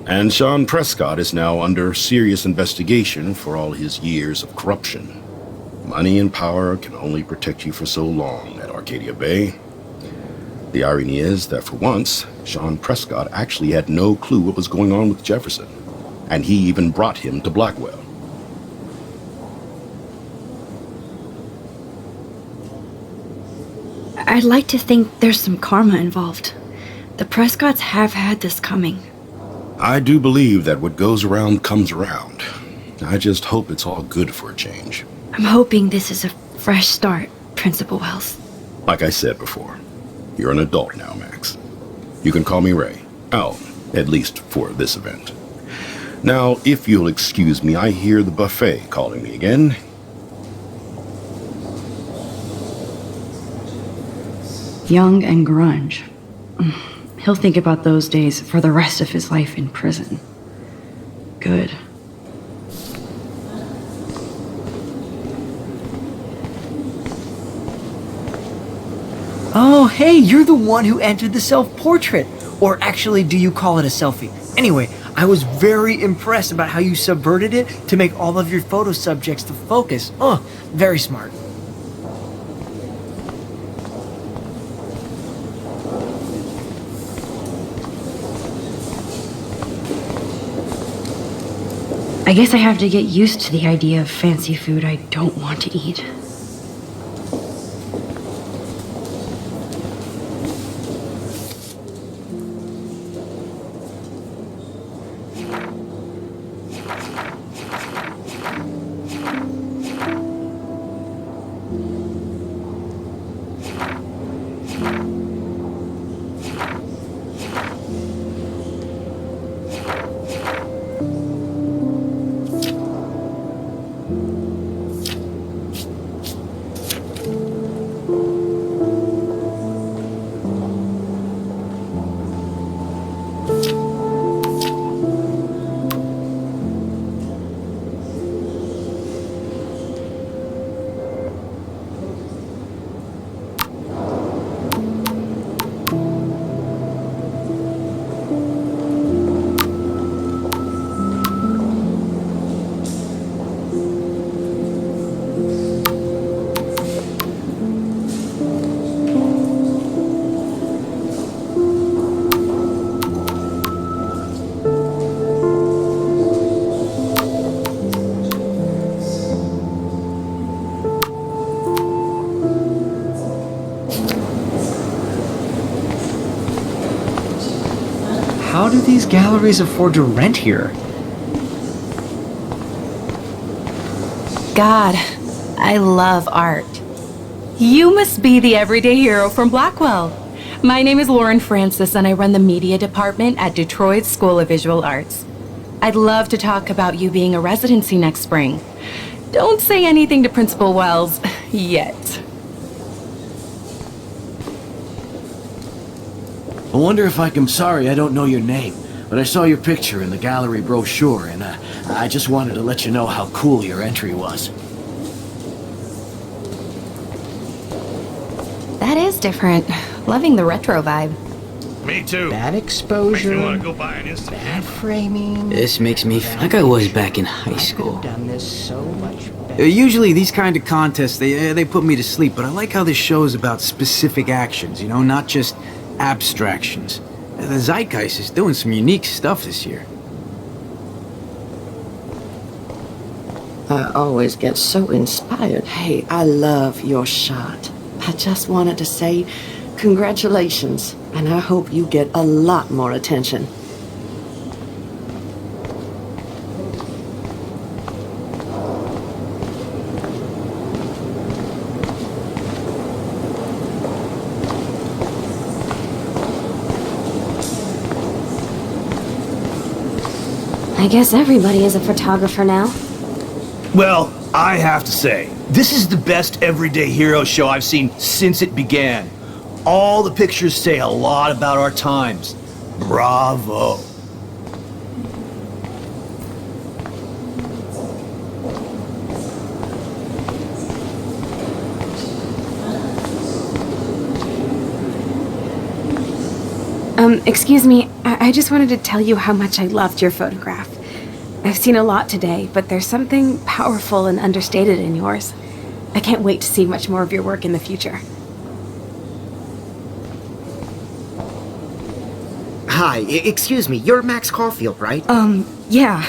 [SPEAKER 13] And Sean Prescott is now under serious investigation for all his years of corruption. Money and power can only protect you for so long at Arcadia Bay. The irony is that for once, Sean Prescott actually had no clue what was going on with Jefferson, and he even brought him to Blackwell.
[SPEAKER 2] I'd like to think there's some karma involved. The Prescotts have had this coming.
[SPEAKER 13] I do believe that what goes around comes around. I just hope it's all good for a change.
[SPEAKER 2] I'm hoping this is a fresh start, Principal Wells.
[SPEAKER 13] Like I said before, you're an adult now, Max. You can call me Ray. Oh, at least for this event. Now, if you'll excuse me, I hear the buffet calling me again.
[SPEAKER 3] Young and grunge. He'll think about those days for the rest of his life in prison. Good.
[SPEAKER 6] Oh, hey, you're the one who entered the self-portrait. Or actually, do you call it a selfie? Anyway, I was very impressed about how you subverted it to make all of your photo subjects the focus. Oh, very smart.
[SPEAKER 3] I guess I have to get used to the idea of fancy food I don't want to eat.
[SPEAKER 6] How do these galleries afford to rent here?
[SPEAKER 1] God, I love art. You must be the everyday hero from Blackwell. My name is Lauren Francis, and I run the media department at Detroit School of Visual Arts. I'd love to talk about you being a residency next spring. Don't say anything to Principal Wells yet.
[SPEAKER 14] I wonder if I'm sorry I don't know your name, but I saw your picture in the gallery brochure, and I just wanted to let you know how cool your entry was.
[SPEAKER 1] That is different. Loving the retro vibe.
[SPEAKER 4] Me too.
[SPEAKER 15] Bad exposure,
[SPEAKER 4] want to go buy an instant
[SPEAKER 15] bad framing.
[SPEAKER 5] This makes me feel like I was back in high school.
[SPEAKER 15] Done this so much better.
[SPEAKER 5] Usually these kind of contests, they put me to sleep, but I like how this show is about specific actions, you know, not just abstractions. The Zeitgeist is doing some unique stuff this year.
[SPEAKER 12] I always get so inspired. Hey, I love your shot. I just wanted to say congratulations, and I hope you get a lot more attention.
[SPEAKER 2] I guess everybody is a photographer now.
[SPEAKER 4] Well, I have to say, This is the best everyday hero show I've seen since it began. All the pictures say a lot about our times. Bravo.
[SPEAKER 2] Excuse me, I just wanted to tell you how much I loved your photograph. I've seen a lot today, but there's something powerful and understated in yours. I can't wait to see much more of your work in the future.
[SPEAKER 15] Hi, excuse me, you're Max Caulfield, right?
[SPEAKER 2] Yeah.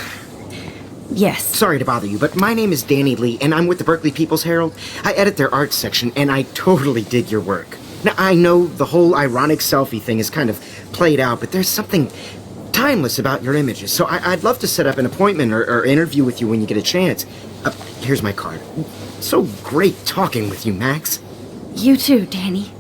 [SPEAKER 2] Yes.
[SPEAKER 15] Sorry to bother you, but my name is Danny Lee, and I'm with the Berkeley People's Herald. I edit their arts section, and I totally dig your work. Now, I know the whole ironic selfie thing is kind of played out, but there's something timeless about your images, so I'd love to set up an appointment or interview with you when you get a chance. Here's my card. So great talking with you, Max.
[SPEAKER 2] You too, Danny.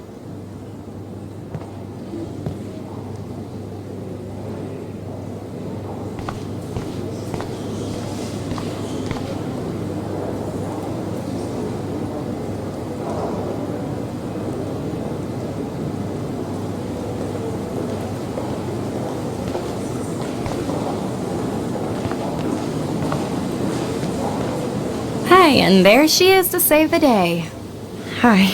[SPEAKER 1] Hi, and there she is to save the day.
[SPEAKER 3] Hi.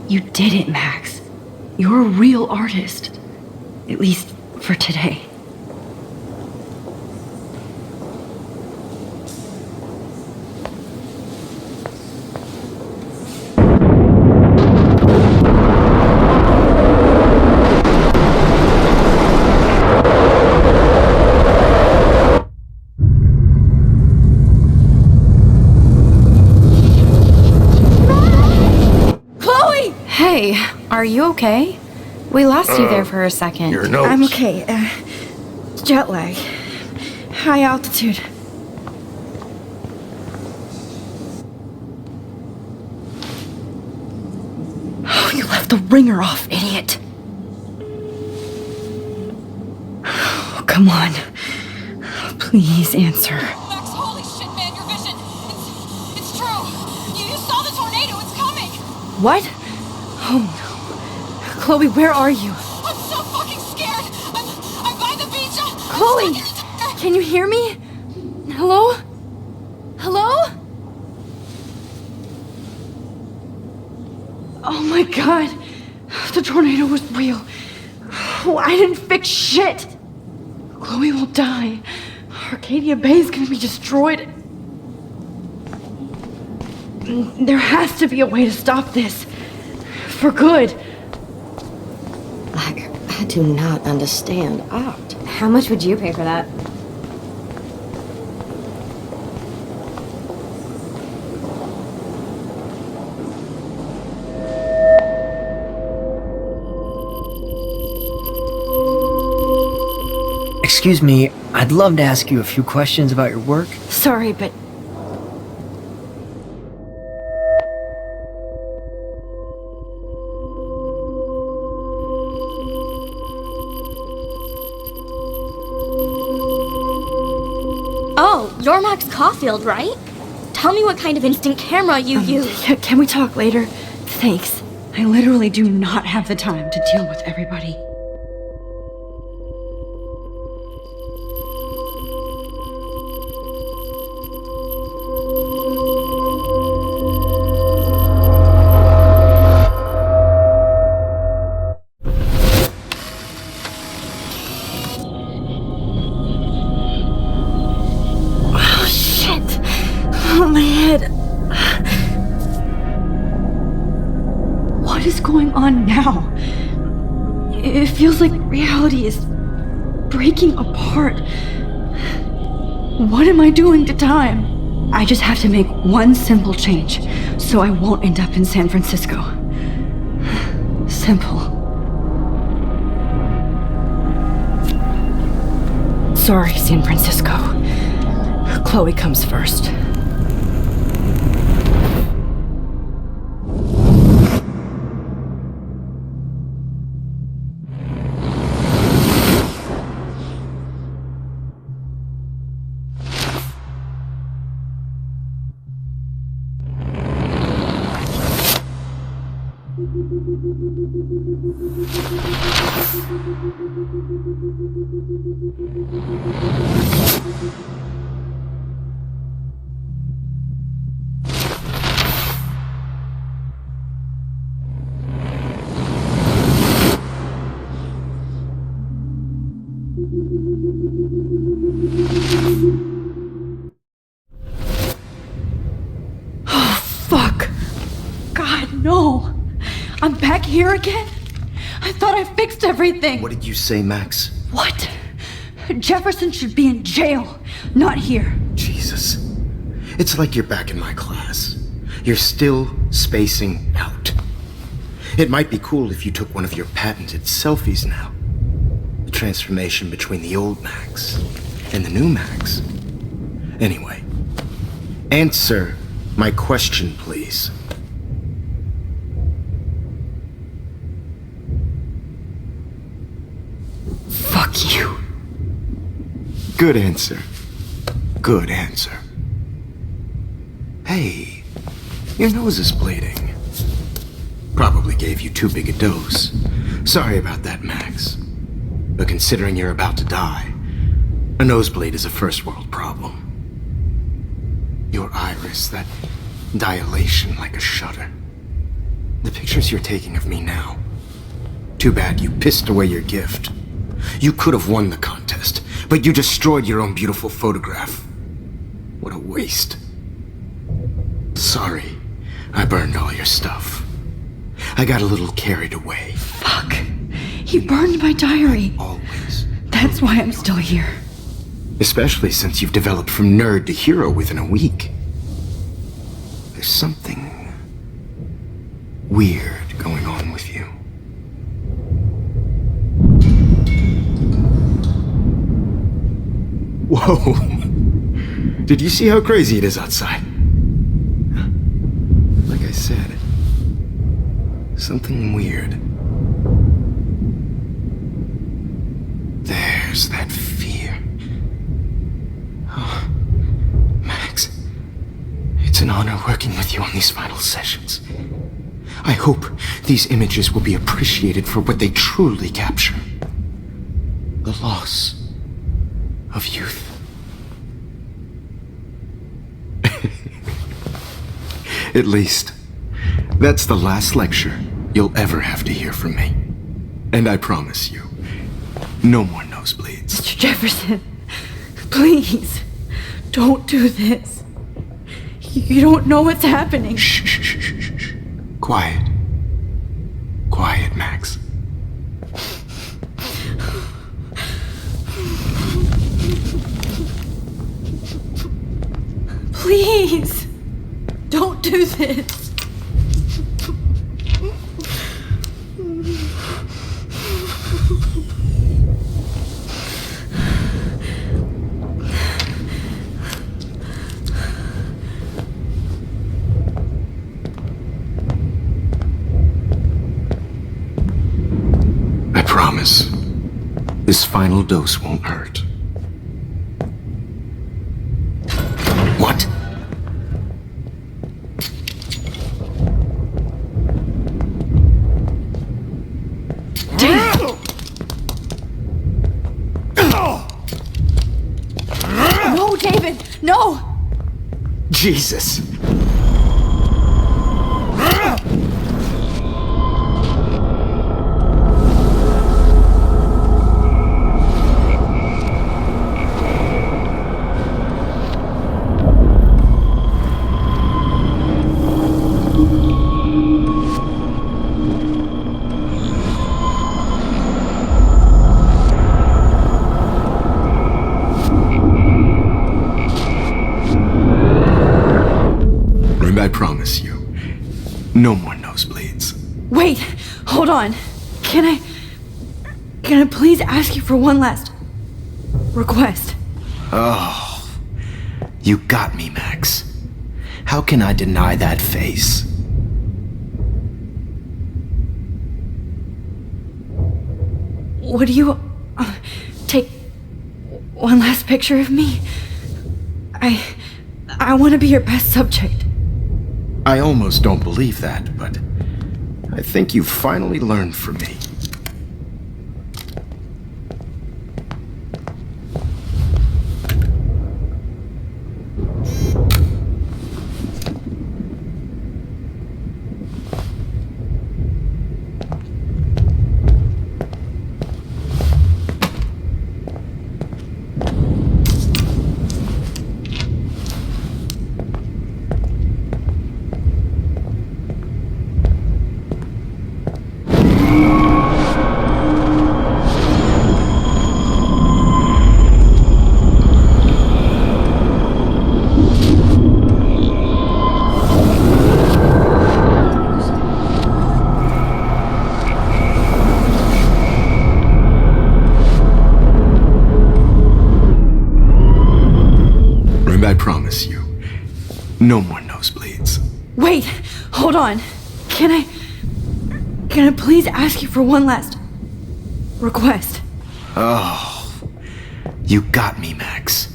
[SPEAKER 3] You did it, Max. You're a real artist. At least for today.
[SPEAKER 1] Hey, are you okay? We lost you there for a second.
[SPEAKER 4] Your notes.
[SPEAKER 3] I'm okay. Jet lag. High altitude. Oh, you left the ringer off, idiot. Oh, come on. Please answer.
[SPEAKER 16] Max, holy shit, man, your vision. It's true. You saw the tornado. It's coming.
[SPEAKER 3] What? Oh no. Chloe, where are you?
[SPEAKER 16] I'm so fucking scared. I'm by the beach.
[SPEAKER 3] Chloe! Can you hear me? Hello? Hello? Oh my god. The tornado was real. Oh, I didn't fix shit. Chloe will die. Arcadia Bay is gonna be destroyed. There has to be a way to stop this. For good.
[SPEAKER 12] I do not understand art.
[SPEAKER 2] How much would you pay for that?
[SPEAKER 6] Excuse me, I'd love to ask you a few questions about your work.
[SPEAKER 3] Sorry, but
[SPEAKER 10] Oh, you're Max Caulfield, right? Tell me what kind of instant camera you use.
[SPEAKER 3] Can we talk later? Thanks. I literally do not have the time to deal with everybody. Oh, shit. Oh, my head. What is going on now? It feels like reality is breaking apart. What am I doing to time? I just have to make one simple change, so I won't end up in San Francisco. Simple. Sorry, San Francisco. Chloe comes first. Fuck. God, no. I'm back here again? I thought I fixed everything.
[SPEAKER 8] What did you say, Max?
[SPEAKER 3] What? Jefferson should be in jail, not here.
[SPEAKER 8] Jesus. It's like you're back in my class. You're still spacing out. It might be cool if you took one of your patented selfies now. The transformation between the old Max and the new Max. Anyway, answer my question, please.
[SPEAKER 3] Fuck you.
[SPEAKER 8] Good answer. Good answer. Hey, your nose is bleeding. Probably gave you too big a dose. Sorry about that, Max. But considering you're about to die, a nosebleed is a first world problem. Your iris, that dilation like a shutter. The pictures you're taking of me now. Too bad you pissed away your gift. You could have won the contest, but you destroyed your own beautiful photograph. What a waste. Sorry, I burned all your stuff. I got a little carried away.
[SPEAKER 3] Fuck. He burned my diary.
[SPEAKER 8] Always.
[SPEAKER 3] That's why I'm still here.
[SPEAKER 8] Especially since you've developed from nerd to hero within a week. There's something weird going on with you. Whoa! Did you see how crazy it is outside? Like I said, something weird. There's that fear. Oh, Max, it's an honor working with you on these final sessions. I hope these images will be appreciated for what they truly capture. The loss of youth. At least, that's the last lecture you'll ever have to hear from me. And I promise you, no more nosebleeds.
[SPEAKER 3] Mr. Jefferson, please, don't do this. You don't know what's happening.
[SPEAKER 8] Shh, shh, shh, shh, shh. Quiet. Quiet, Max.
[SPEAKER 3] Please, don't do this.
[SPEAKER 8] I promise, this final dose won't hurt. What?
[SPEAKER 3] No, David, no!
[SPEAKER 8] Jesus. And I promise you, no more nosebleeds.
[SPEAKER 3] Wait, hold on. Can I please ask you for one last request?
[SPEAKER 8] Oh, you got me, Max. How can I deny that face?
[SPEAKER 3] Would you take one last picture of me? I want to be your best subject.
[SPEAKER 8] I almost don't believe that, but I think you've finally learned from me. I promise you, no more nosebleeds.
[SPEAKER 3] Wait, hold on. Can I please ask you for one last request?
[SPEAKER 8] Oh, you got me, Max.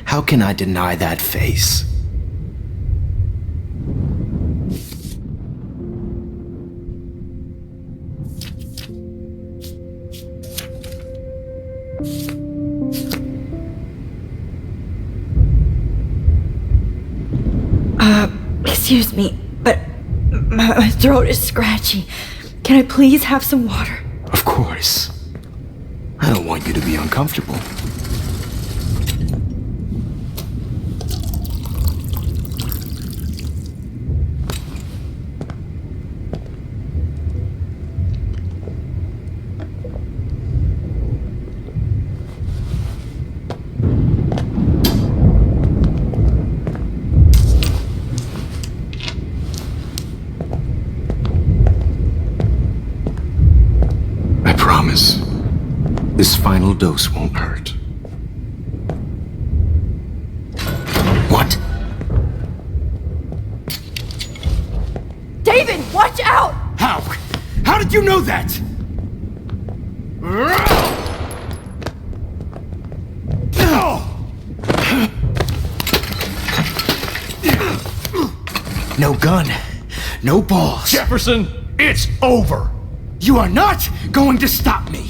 [SPEAKER 8] How can I deny that face?
[SPEAKER 3] Excuse me, but my throat is scratchy. Can I please have some water?
[SPEAKER 8] Of course. I don't want you to be uncomfortable. This final dose won't hurt. What?
[SPEAKER 3] David, watch out!
[SPEAKER 8] How? How did you know that? No gun, no balls.
[SPEAKER 4] Jefferson, it's over.
[SPEAKER 8] You are not going to stop me.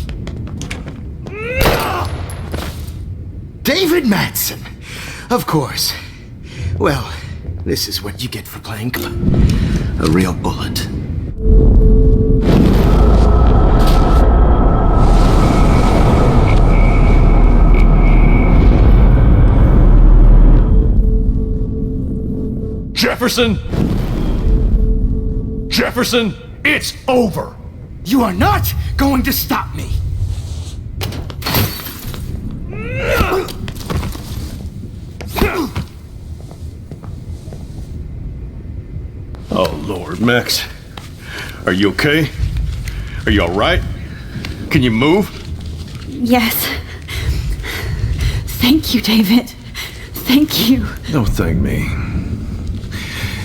[SPEAKER 8] David Madsen! Of course. Well, this is what you get for playing a real bullet.
[SPEAKER 4] Jefferson! Jefferson, it's over.
[SPEAKER 8] You are not going to stop me.
[SPEAKER 4] Oh, Lord, Max. Are you okay? Are you all right? Can you move?
[SPEAKER 3] Yes. Thank you, David. Thank you.
[SPEAKER 4] Don't thank me.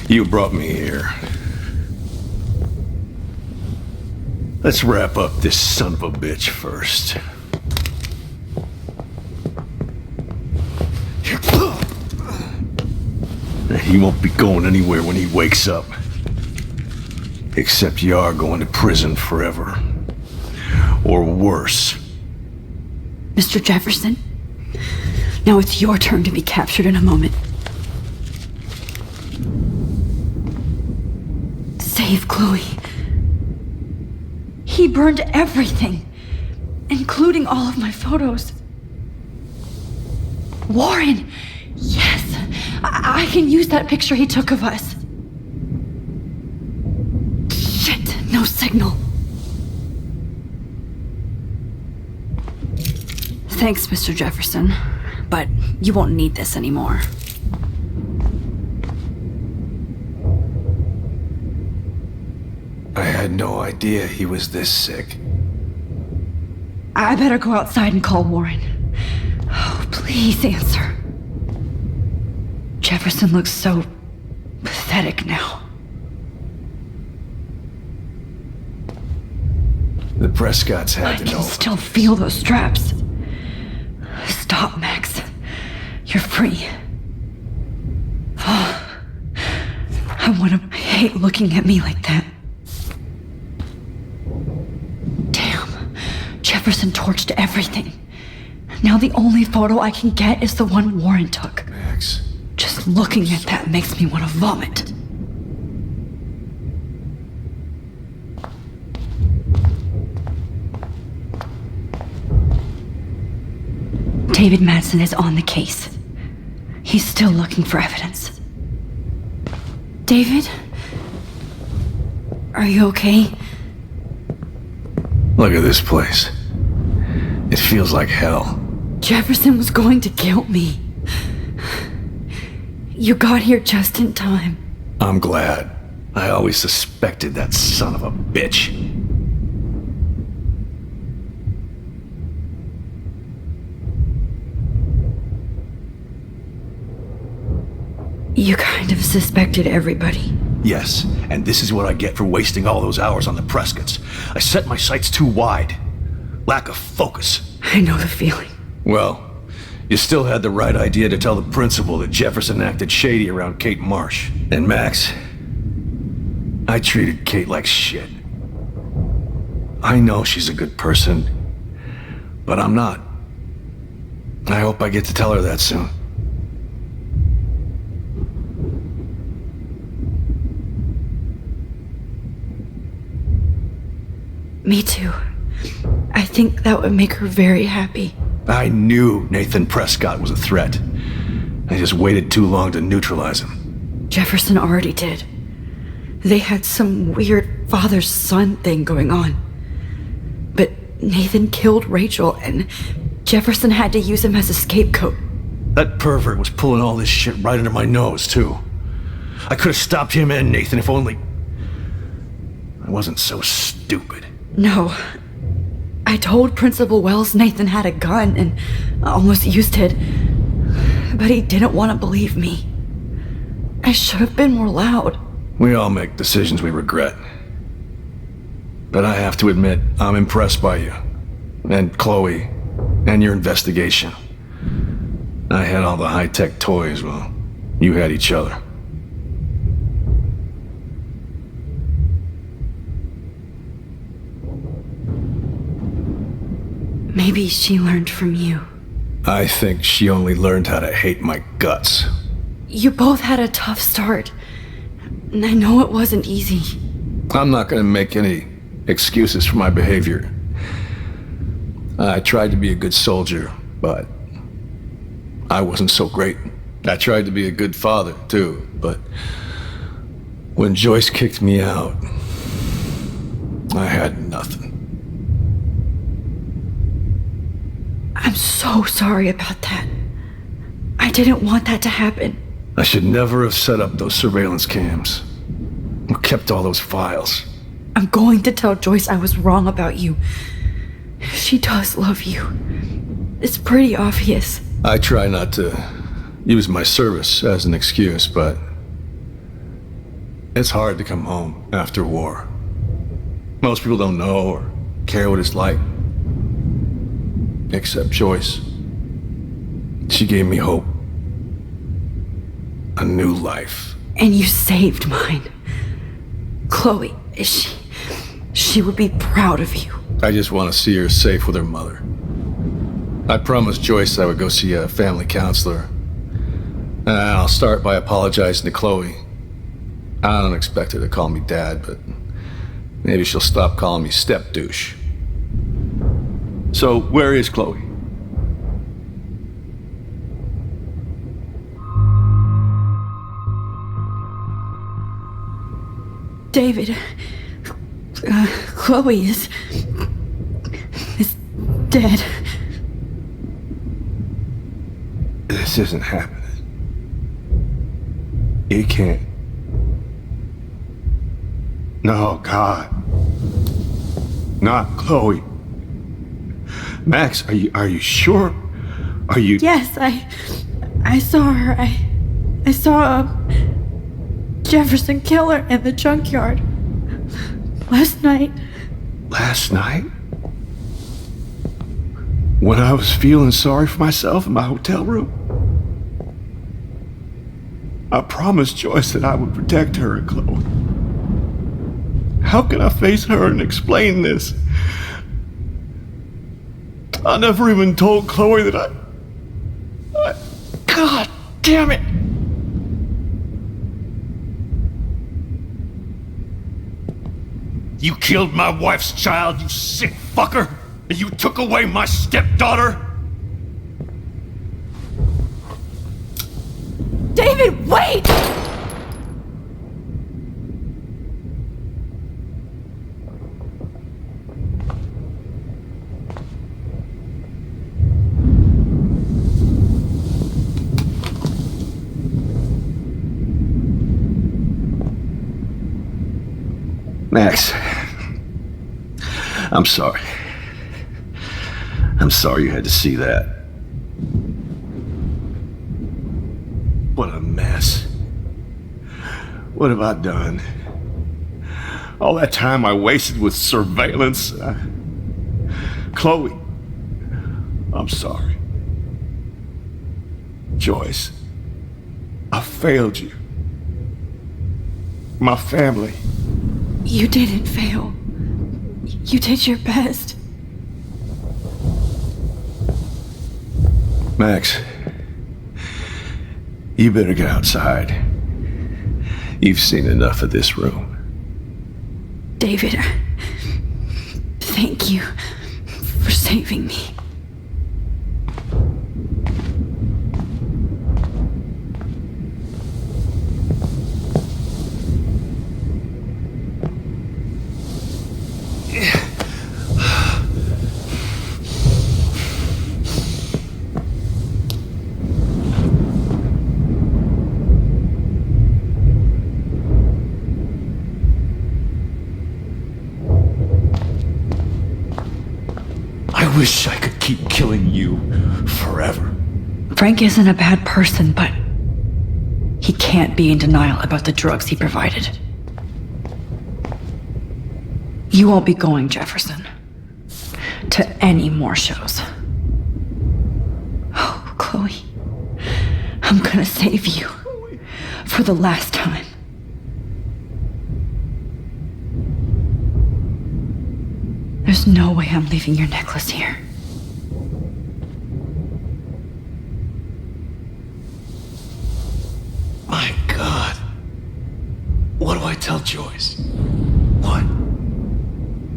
[SPEAKER 4] You brought me here. Let's wrap up this son of a bitch first. He won't be going anywhere when he wakes up. Except you are going to prison forever. Or worse.
[SPEAKER 3] Mr. Jefferson, now it's your turn to be captured in a moment. Save Chloe. He burned everything, including all of my photos. Warren! Yes! I can use that picture he took of us. Shit, no signal. Thanks, Mr. Jefferson, but you won't need this anymore.
[SPEAKER 14] I had no idea he was this sick.
[SPEAKER 3] I better go outside and call Warren. Oh, please answer. Jefferson looks so pathetic now.
[SPEAKER 14] The Prescotts had
[SPEAKER 3] I
[SPEAKER 14] to
[SPEAKER 3] can
[SPEAKER 14] know.
[SPEAKER 3] still feel those straps. Stop, Max. You're free. Oh, I hate looking at me like that. Jefferson torched everything. Now the only photo I can get is the one Warren took.
[SPEAKER 14] Max.
[SPEAKER 3] Just looking at that makes me want to vomit. David Madsen is on the case. He's still looking for evidence. David? Are you okay?
[SPEAKER 14] Look at this place. It feels like hell.
[SPEAKER 3] Jefferson was going to kill me. You got here just in time.
[SPEAKER 14] I'm glad. I always suspected that son of a bitch.
[SPEAKER 3] You kind of suspected everybody.
[SPEAKER 4] Yes, and this is what I get for wasting all those hours on the Prescotts. I set my sights too wide. Lack of focus.
[SPEAKER 3] I know the feeling.
[SPEAKER 4] Well, you still had the right idea to tell the principal that Jefferson acted shady around Kate Marsh. And Max, I treated Kate like shit. I know she's a good person, but I'm not. I hope I get to tell her that soon.
[SPEAKER 3] Me too. I think that would make her very happy.
[SPEAKER 4] I knew Nathan Prescott was a threat. I just waited too long to neutralize him.
[SPEAKER 3] Jefferson already did. They had some weird father-son thing going on. But Nathan killed Rachel, and Jefferson had to use him as a scapegoat.
[SPEAKER 4] That pervert was pulling all this shit right under my nose, too. I could have stopped him and Nathan if only I wasn't so stupid.
[SPEAKER 3] No. I told Principal Wells Nathan had a gun and almost used it. But he didn't want to believe me. I should have been more loud.
[SPEAKER 4] We all make decisions we regret. But I have to admit, I'm impressed by you. And Chloe. And your investigation. I had all the high-tech toys, well, you had each other.
[SPEAKER 3] Maybe she learned from you.
[SPEAKER 4] I think she only learned how to hate my guts.
[SPEAKER 3] You both had a tough start. And I know it wasn't easy.
[SPEAKER 4] I'm not gonna make any excuses for my behavior. I tried to be a good soldier, but I wasn't so great. I tried to be a good father, too, but when Joyce kicked me out, I had nothing.
[SPEAKER 3] I'm so sorry about that. I didn't want that to happen.
[SPEAKER 4] I should never have set up those surveillance cams. Or kept all those files.
[SPEAKER 3] I'm going to tell Joyce I was wrong about you. She does love you. It's pretty obvious.
[SPEAKER 4] I try not to use my service as an excuse, but it's hard to come home after war. Most people don't know or care what it's like. Except Joyce. She gave me hope. A new life.
[SPEAKER 3] And you saved mine. Chloe, she would be proud of you.
[SPEAKER 4] I just want to see her safe with her mother. I promised Joyce I would go see a family counselor. And I'll start by apologizing to Chloe. I don't expect her to call me Dad, but maybe she'll stop calling me step douche. So, where is Chloe?
[SPEAKER 3] David, Chloe is dead.
[SPEAKER 4] This isn't happening. You can't. No, God. Not Chloe. Max, are you sure? Are you...
[SPEAKER 3] Yes, I saw her. I saw Jefferson kill her in the junkyard. Last night.
[SPEAKER 4] Last night? When I was feeling sorry for myself in my hotel room? I promised Joyce that I would protect her and Chloe. How can I face her and explain this? I never even told Chloe that I... God damn it! You killed my wife's child, you sick fucker! And you took away my stepdaughter?
[SPEAKER 3] David, wait!
[SPEAKER 8] Max, I'm sorry. I'm sorry you had to see that.
[SPEAKER 4] What a mess. What have I done? All that time I wasted with surveillance. Chloe, I'm sorry. Joyce, I failed you. My family.
[SPEAKER 3] You didn't fail. You did your best.
[SPEAKER 8] Max, you better get outside. You've seen enough of this room.
[SPEAKER 3] David, thank you for saving me.
[SPEAKER 4] I wish I could keep killing you forever.
[SPEAKER 3] Frank isn't a bad person, but he can't be in denial about the drugs he provided. You won't be going, Jefferson, to any more shows. Oh, Chloe, I'm gonna save you for the last time. There's no way I'm leaving your necklace here.
[SPEAKER 4] My God. What do I tell Joyce? What?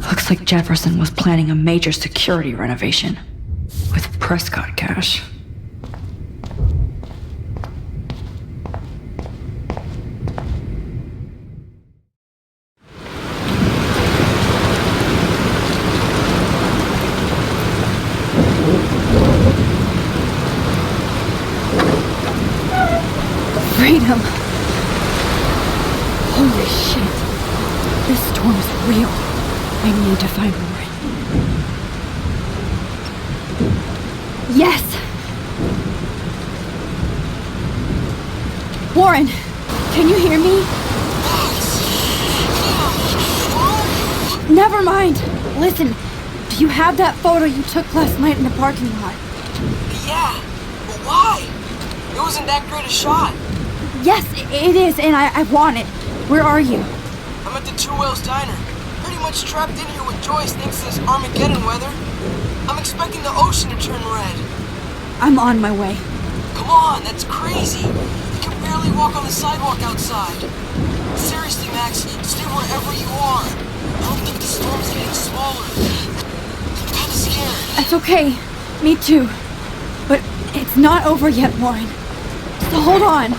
[SPEAKER 3] Looks like Jefferson was planning a major security renovation with Prescott cash. Freedom! Holy shit! This storm is real. I need to find Warren. Yes! Warren! Can you hear me? Never mind! Listen, do you have that photo you took last night in the parking lot?
[SPEAKER 17] Yeah, but why? It wasn't that great a shot.
[SPEAKER 3] Yes, it is, and I want it. Where are you?
[SPEAKER 17] I'm at the Two Whales Diner. Pretty much trapped in here with Joyce thanks to this Armageddon weather. I'm expecting the ocean to turn red.
[SPEAKER 3] I'm on my way.
[SPEAKER 17] Come on, that's crazy. You can barely walk on the sidewalk outside. Seriously, Max, stay wherever you are. I don't think the storm's getting smaller. I'm kinda scared.
[SPEAKER 3] That's okay. Me too. But it's not over yet, Warren. So hold on.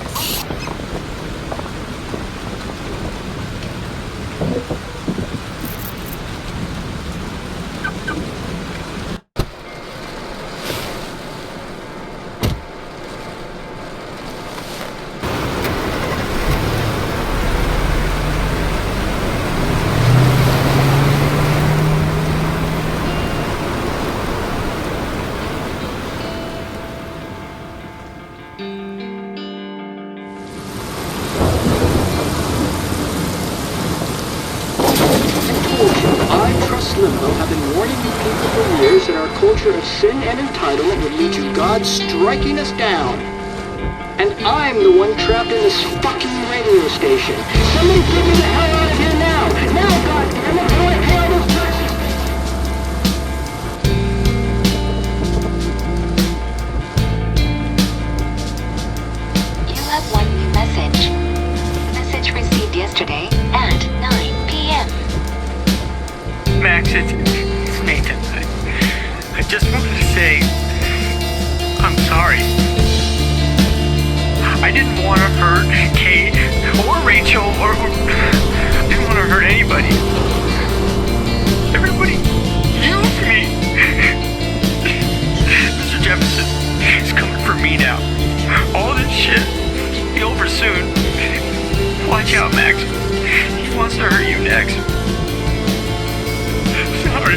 [SPEAKER 18] Limbo have been warning you people for years that our culture of sin and entitlement would lead to God striking us down. And I'm the one trapped in this fucking radio station. Somebody get me the hell out of here now! Now, goddammit, how do I pay all those taxes?
[SPEAKER 19] received yesterday at 9 p.m.
[SPEAKER 20] Max, it's Nathan. I just wanted to say I'm sorry. I didn't want to hurt Kate or Rachel or I didn't want to hurt anybody. Everybody used me. Mr. Jefferson is coming for me now. All this shit will be over soon. Watch out, Max. He wants to hurt you next. Sorry.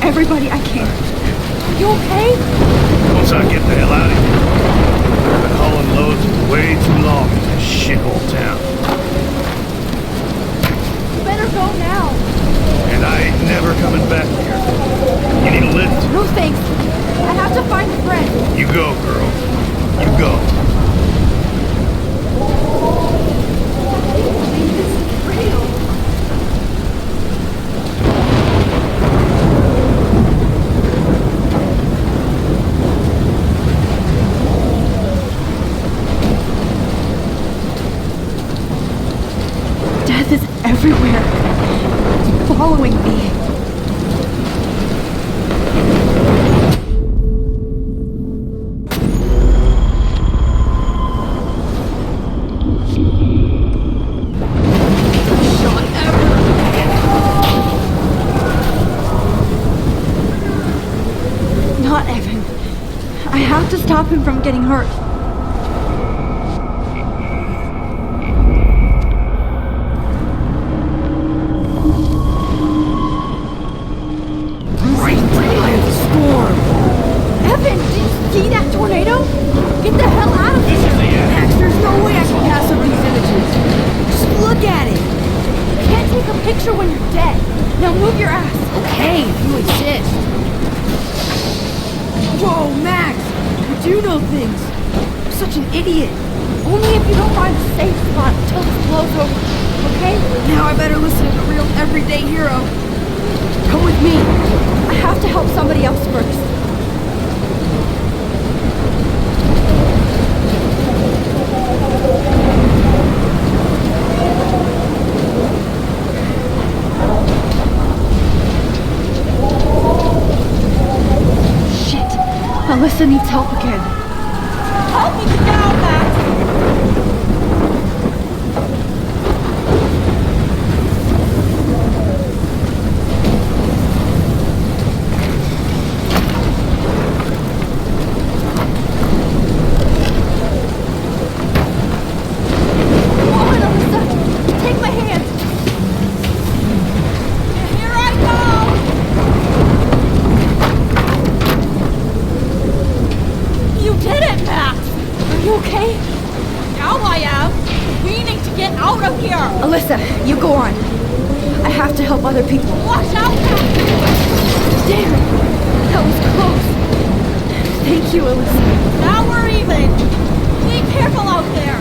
[SPEAKER 3] Everybody I can. Are you okay?
[SPEAKER 4] Once I get the hell out of here. I've been hauling loads for way too long in this shithole town.
[SPEAKER 3] You better go now.
[SPEAKER 4] And I ain't never coming back here. You need a lift?
[SPEAKER 3] No thanks. I have to find a friend.
[SPEAKER 4] You go, girl. You go.
[SPEAKER 3] This is real. Death is everywhere. It's following me. Not Evan. I have to stop him from getting hurt. Evan, did you see that tornado? Get the hell out of here! Max, there's no way I can pass up these images. Just look at it. You can't take a picture when you're dead. Now move your ass. Okay, if you insist. Whoa, Max! You do know things. You're such an idiot. Only if you don't find a safe spot until this blows over. Okay? Now I better listen to the real everyday hero. Come with me. I have to help somebody else first. Alyssa needs help again. Help me get down, Max! Come on, Alyssa! Take my hand! Here I go! You did it, Max! Are you okay? Now I am. We need to get out of here. Alyssa, you go on. I have to help other people. Watch out, Max! Damn it! That was close. Thank you, Alyssa. Now we're even. Be careful out there.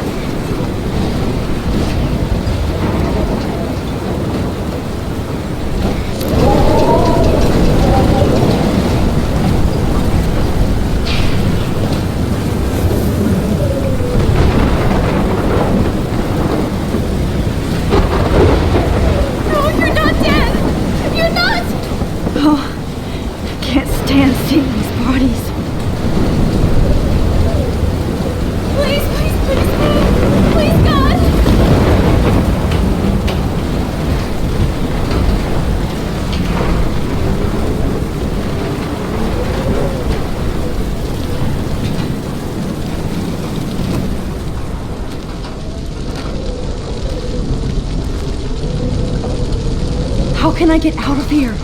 [SPEAKER 3] How can I get out of here?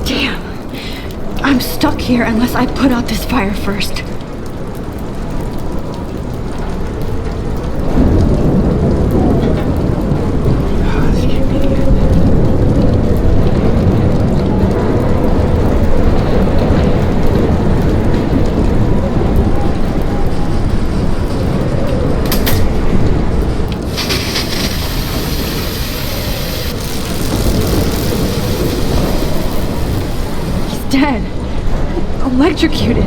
[SPEAKER 3] Damn. I'm stuck here unless I put out this fire first. Dead. Electrocuted.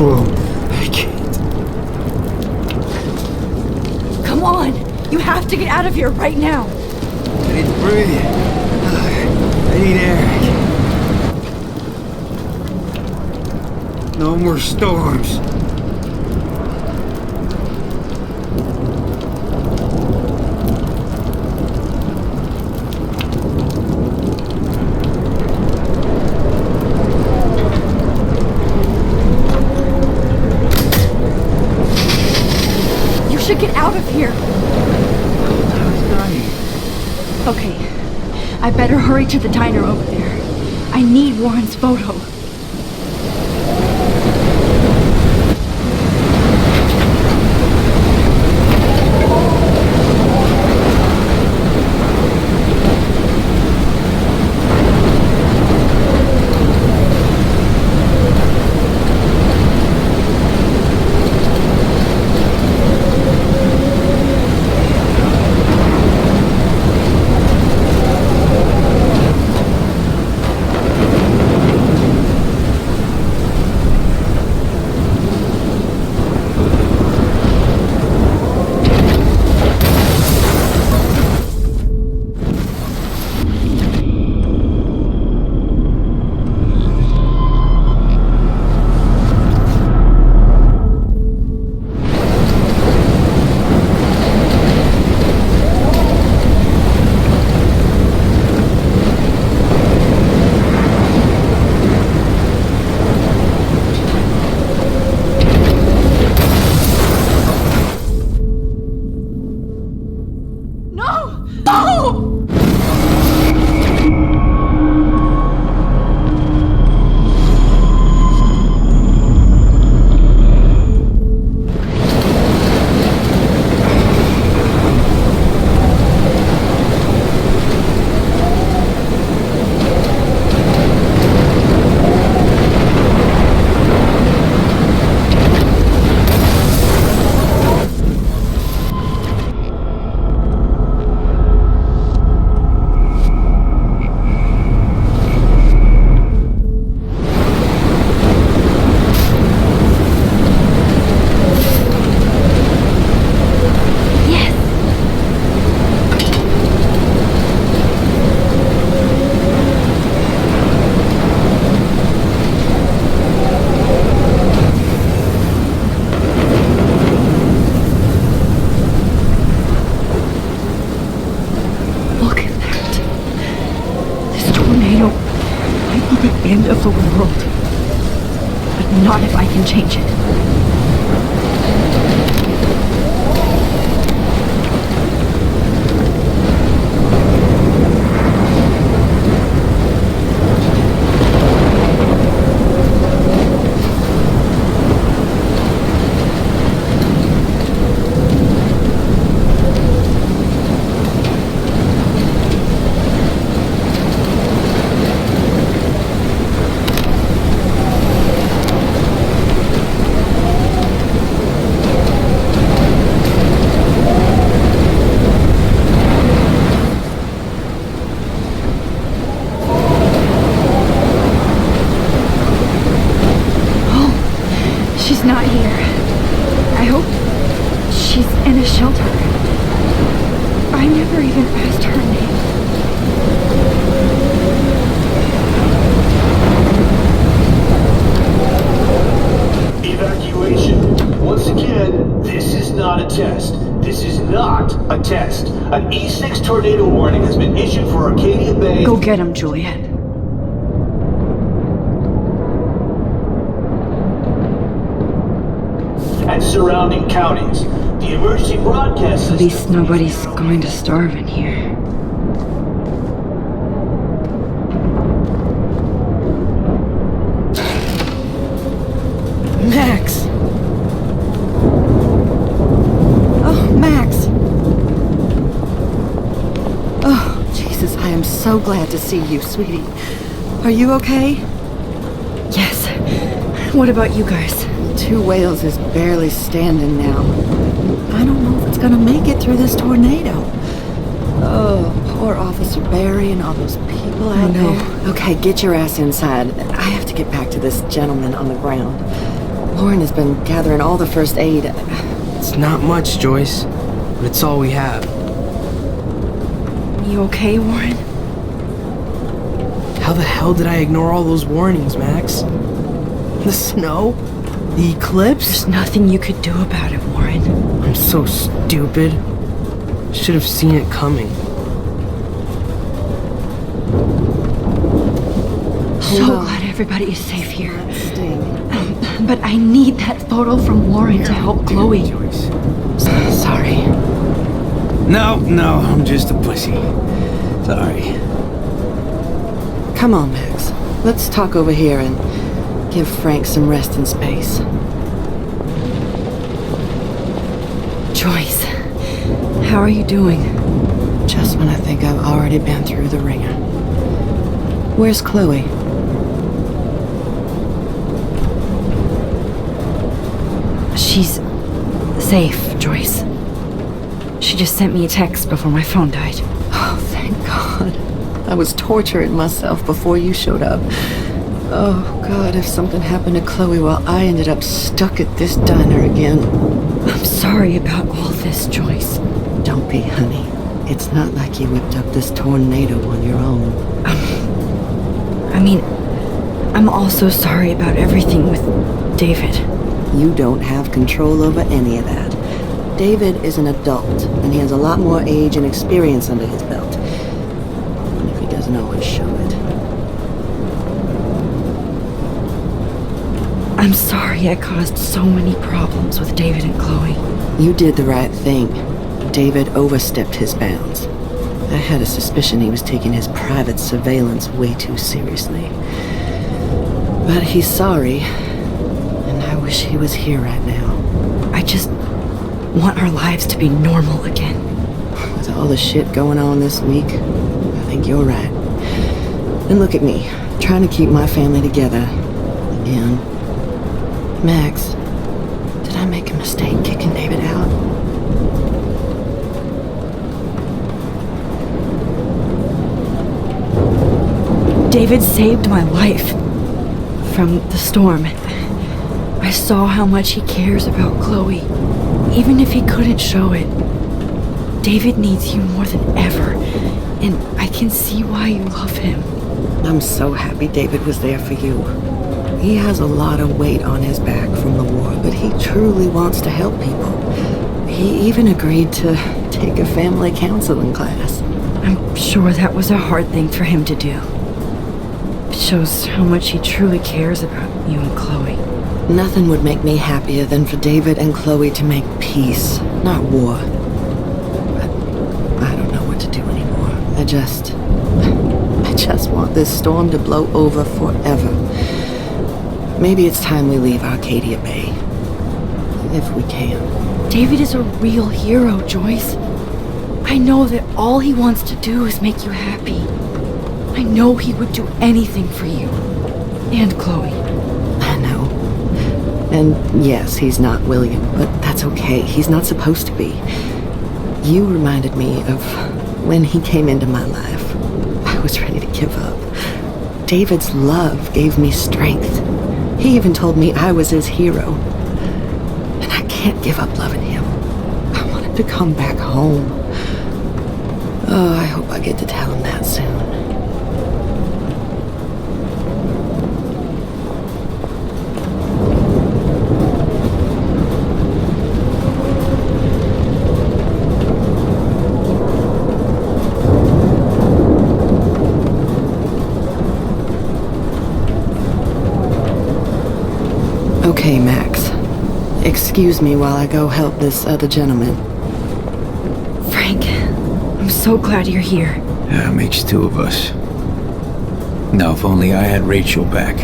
[SPEAKER 6] Room. I can't.
[SPEAKER 3] Come on! You have to get out of here right now!
[SPEAKER 6] I need to breathe. I need air. No more storms.
[SPEAKER 3] Should get out of here. Okay, I better hurry to the diner over there. I need Warren's photo. End of the world. But not if I can change it. the shelter. I never even asked her name.
[SPEAKER 4] Evacuation. Once again, this is not a test. This is not a test. An E6 tornado warning has been issued for Arcadia Bay.
[SPEAKER 3] Go get him, Juliet.
[SPEAKER 4] And surrounding counties. The emergency broadcast
[SPEAKER 3] At least nobody's going to starve in here.
[SPEAKER 12] Max! Oh, Max! Oh, Jesus, I am so glad to see you, sweetie. Are you okay?
[SPEAKER 3] Yes. What about you guys?
[SPEAKER 12] 2 Whales is barely standing now. I don't know if it's gonna make it through this tornado. Oh, poor Officer Barry and all those people out there. Okay, get your ass inside. I have to get back to this gentleman on the ground. Lauren has been gathering all the first aid.
[SPEAKER 6] It's not much, Joyce, but it's all we have.
[SPEAKER 3] You okay, Warren?
[SPEAKER 6] How the hell did I ignore all those warnings, Max? The snow? The eclipse?
[SPEAKER 3] There's nothing you could do about it, Warren.
[SPEAKER 6] I'm so stupid. Should have seen it coming.
[SPEAKER 3] So glad everybody is safe here. But I need that photo from Lauren to help Chloe.
[SPEAKER 12] Sorry.
[SPEAKER 6] No, I'm just a pussy. Sorry.
[SPEAKER 12] Come on, Max. Let's talk over here and give Frank some rest and space.
[SPEAKER 3] Joyce, how are you doing?
[SPEAKER 12] Just when I think I've already been through the ringer. Where's Chloe?
[SPEAKER 3] She's safe, Joyce. She just sent me a text before my phone died.
[SPEAKER 12] Oh, thank God. I was torturing myself before you showed up. Oh, God, if something happened to Chloe while I ended up stuck at this diner again.
[SPEAKER 3] I'm sorry about all this, Joyce.
[SPEAKER 12] Don't be, honey. It's not like you whipped up this tornado on your own.
[SPEAKER 3] I'm also sorry about everything with David.
[SPEAKER 12] You don't have control over any of that. David is an adult, and he has a lot more age and experience under his belt. Even if he doesn't always show it.
[SPEAKER 3] I'm sorry I caused so many problems with David and Chloe.
[SPEAKER 12] You did the right thing. David overstepped his bounds. I had a suspicion he was taking his private surveillance way too seriously. But he's sorry, and I wish he was here right now.
[SPEAKER 3] I just want our lives to be normal again.
[SPEAKER 12] With all the shit going on this week, I think you're right. And look at me, trying to keep my family together. Again. Max, did I make a mistake kicking David out?
[SPEAKER 3] David saved my life from the storm. I saw how much he cares about Chloe, even if he couldn't show it. David needs you more than ever, and I can see why you love him.
[SPEAKER 12] I'm so happy David was there for you. He has a lot of weight on his back from the war, but he truly wants to help people. He even agreed to take a family counseling class.
[SPEAKER 3] I'm sure that was a hard thing for him to do. It shows how much he truly cares about you and Chloe.
[SPEAKER 12] Nothing would make me happier than for David and Chloe to make peace, not war. But I don't know what to do anymore. I just want this storm to blow over forever. Maybe it's time we leave Arcadia Bay. If we can.
[SPEAKER 3] David is a real hero, Joyce. I know that all he wants to do is make you happy. I know he would do anything for you. And Chloe.
[SPEAKER 12] I know. And yes, he's not William, but that's okay. He's not supposed to be. You reminded me of when he came into my life. I was ready to give up. David's love gave me strength. He even told me I was his hero. And I can't give up loving him. I want to to come back home. Oh, I hope I get to tell him that soon. Okay, Max. Excuse me while I go help this other gentleman.
[SPEAKER 2] Frank, I'm so glad you're here.
[SPEAKER 5] Yeah, makes two of us. No, if only I had Rachel back.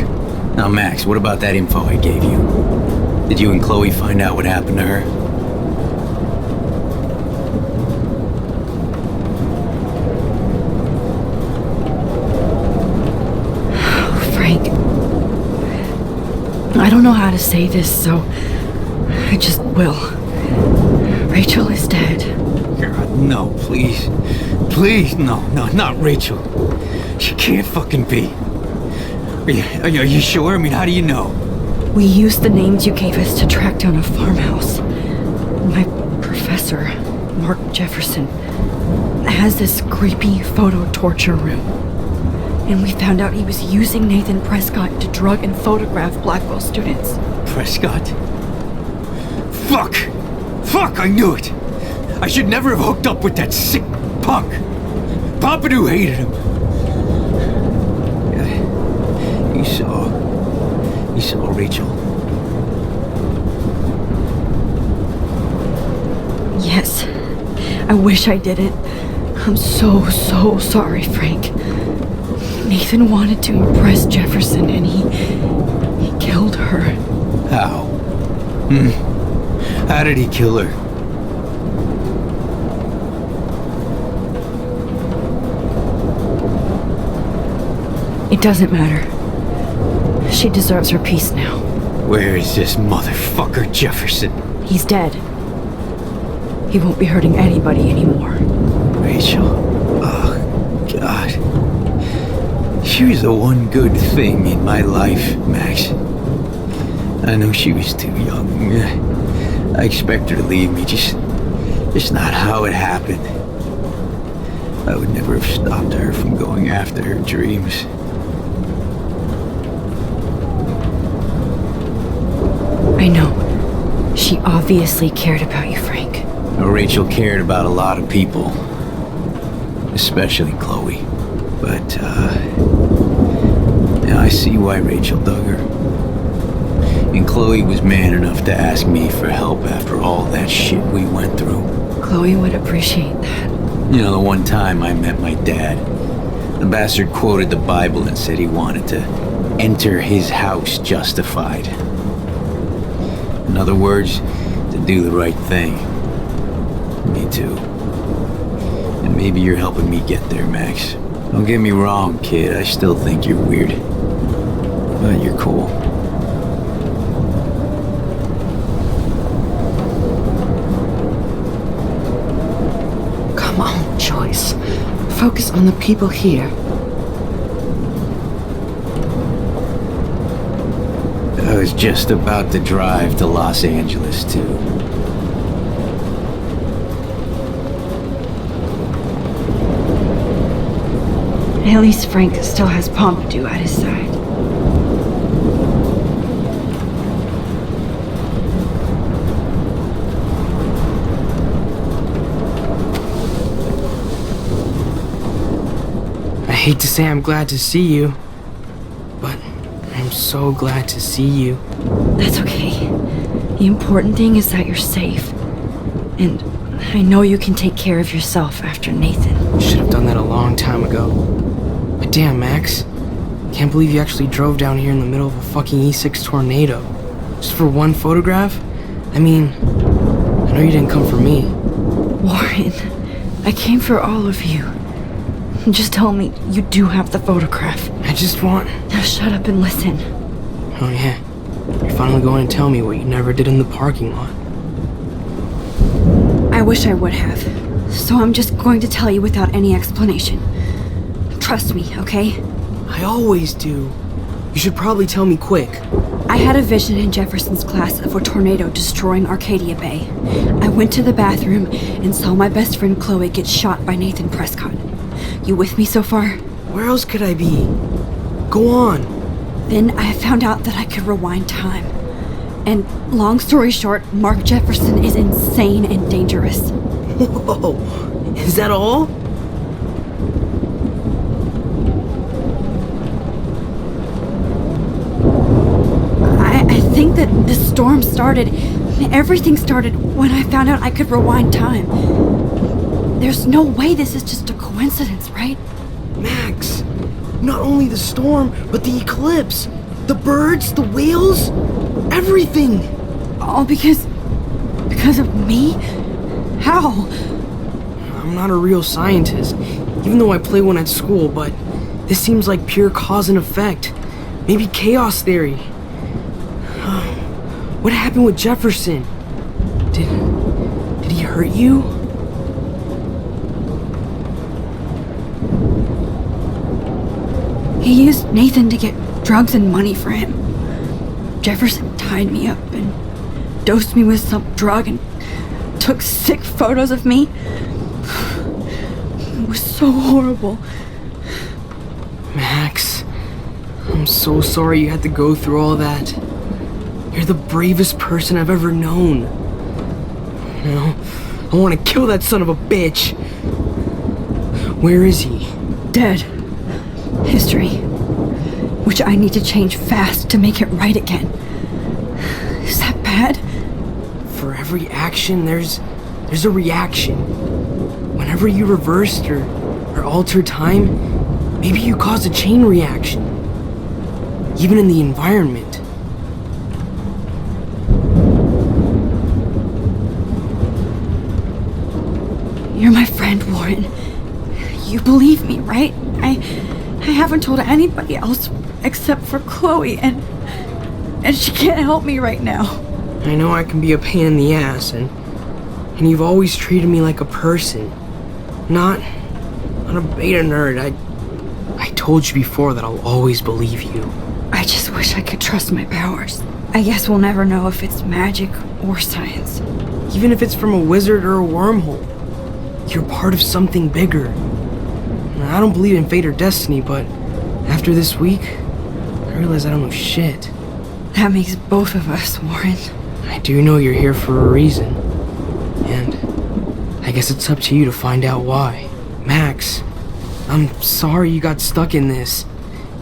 [SPEAKER 5] Now, Max, what about that info I gave you? Did you and Chloe find out what happened to her?
[SPEAKER 2] Frank, I don't know how to say this, so I just will. Rachel is dead.
[SPEAKER 5] God, no, please. Please, no, not Rachel. She can't fucking be. Are you sure? I mean, how do you know?
[SPEAKER 2] We used the names you gave us to track down a farmhouse. My professor, Mark Jefferson, has this creepy photo torture room. And we found out he was using Nathan Prescott to drug and photograph Blackwell students.
[SPEAKER 5] Prescott? Fuck! Fuck, I knew it! I should never have hooked up with that sick punk! Pompidou hated him! You saw Rachel.
[SPEAKER 2] Yes. I wish I didn't. I'm so sorry, Frank. Nathan wanted to impress Jefferson and he killed her.
[SPEAKER 5] How? How did he kill her?
[SPEAKER 2] It doesn't matter. She deserves her peace now.
[SPEAKER 5] Where is this motherfucker Jefferson?
[SPEAKER 2] He's dead. He won't be hurting anybody anymore.
[SPEAKER 5] Rachel. Oh, God. She was the one good thing in my life, Max. I know she was too young. I expect her to leave me, just not how it happened. I would never have stopped her from going after her dreams.
[SPEAKER 2] I know. She obviously cared about you, Frank.
[SPEAKER 5] Rachel cared about a lot of people. Especially Chloe. But, I see why Rachel dug her. And Chloe was man enough to ask me for help after all that shit we went through.
[SPEAKER 2] Chloe would appreciate that.
[SPEAKER 5] You know, the one time I met my dad, the bastard quoted the Bible and said he wanted to enter his house justified. In other words, to do the right thing. Me too. And maybe you're helping me get there, Max. Don't get me wrong, kid. I still think you're weird. But you're cool.
[SPEAKER 12] Come on, Joyce. Focus on the people here.
[SPEAKER 5] I was just about to drive to Los Angeles, too.
[SPEAKER 2] At least Frank still has Pompidou at his side.
[SPEAKER 6] I hate to say I'm glad to see you, but I'm so glad to see you.
[SPEAKER 2] That's okay. The important thing is that you're safe. And I know you can take care of yourself after Nathan.
[SPEAKER 6] Should have done that a long time ago. But damn, Max. Can't believe you actually drove down here in the middle of a fucking E6 tornado. Just for one photograph? I mean, I know you didn't come for me.
[SPEAKER 2] Warren, I came for all of you. Just tell me you do have the photograph.
[SPEAKER 6] I just want...
[SPEAKER 2] Now shut up and listen.
[SPEAKER 6] Oh yeah. You're finally going to tell me what you never did in the parking lot.
[SPEAKER 2] I wish I would have. So I'm just going to tell you without any explanation. Trust me, okay?
[SPEAKER 6] I always do. You should probably tell me quick.
[SPEAKER 3] I had a vision in Jefferson's class of a tornado destroying Arcadia Bay. I went to the bathroom and saw my best friend Chloe get shot by Nathan Prescott. You with me so far?
[SPEAKER 6] Where else could I be? Go on.
[SPEAKER 3] Then I found out that I could rewind time. And long story short, Mark Jefferson is insane and dangerous.
[SPEAKER 6] Whoa, is that all?
[SPEAKER 3] I think that the storm started, everything started when I found out I could rewind time. There's no way this is just a coincidence, right?
[SPEAKER 6] Max, not only the storm, but the eclipse, the birds, the whales, everything.
[SPEAKER 3] All because of me? How?
[SPEAKER 6] I'm not a real scientist, even though I play one at school, but this seems like pure cause and effect. Maybe chaos theory. What happened with Jefferson? Did he hurt you?
[SPEAKER 3] He used Nathan to get drugs and money for him. Jefferson tied me up and dosed me with some drug and took sick photos of me. It was so horrible.
[SPEAKER 6] Max, I'm so sorry you had to go through all that. You're the bravest person I've ever known. You know, I want to kill that son of a bitch. Where is he?
[SPEAKER 3] Dead. History. Which I need to change fast to make it right again. Is that bad?
[SPEAKER 6] For every action, there's a reaction. Whenever you reversed or altered time, maybe you caused a chain reaction. Even in the environment.
[SPEAKER 3] You're my friend, Warren. You believe me, right? I haven't told anybody else except for Chloe, and she can't help me right now.
[SPEAKER 6] I know I can be a pain in the ass, and you've always treated me like a person, not a beta nerd. I told you before that I'll always believe you.
[SPEAKER 3] I just wish I could trust my powers. I guess we'll never know if it's magic or science.
[SPEAKER 6] Even if it's from a wizard or a wormhole, you're part of something bigger. I don't believe in fate or destiny, but after this week, I realize I don't know shit.
[SPEAKER 3] That makes both of us, Warren.
[SPEAKER 6] I do know you're here for a reason. And I guess it's up to you to find out why. Max, I'm sorry you got stuck in this.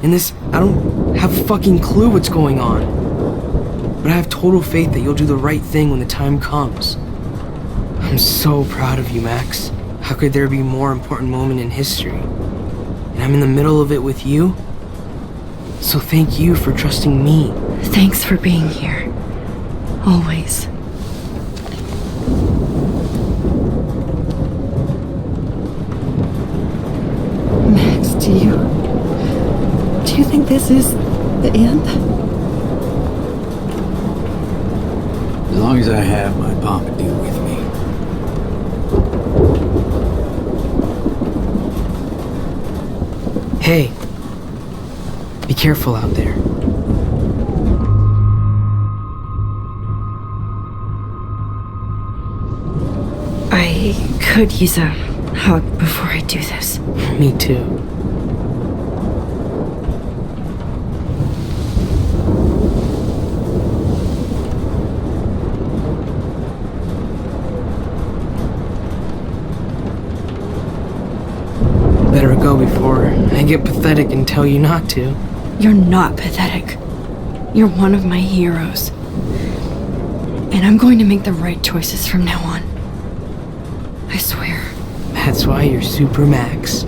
[SPEAKER 6] I don't have a fucking clue what's going on. But I have total faith that you'll do the right thing when the time comes. I'm so proud of you, Max. How could there be a more important moment in history? And I'm in the middle of it with you. So thank you for trusting me.
[SPEAKER 3] Thanks for being here. Always.
[SPEAKER 12] Max, do you think this is the end?
[SPEAKER 5] As long as I have my Pompadour with me.
[SPEAKER 6] Hey, be careful out there.
[SPEAKER 3] I could use a hug before I do this.
[SPEAKER 6] Me too. Better go before I get pathetic and tell you not to.
[SPEAKER 3] You're not pathetic. You're one of my heroes. And I'm going to make the right choices from now on. I swear.
[SPEAKER 6] That's why you're Super Max.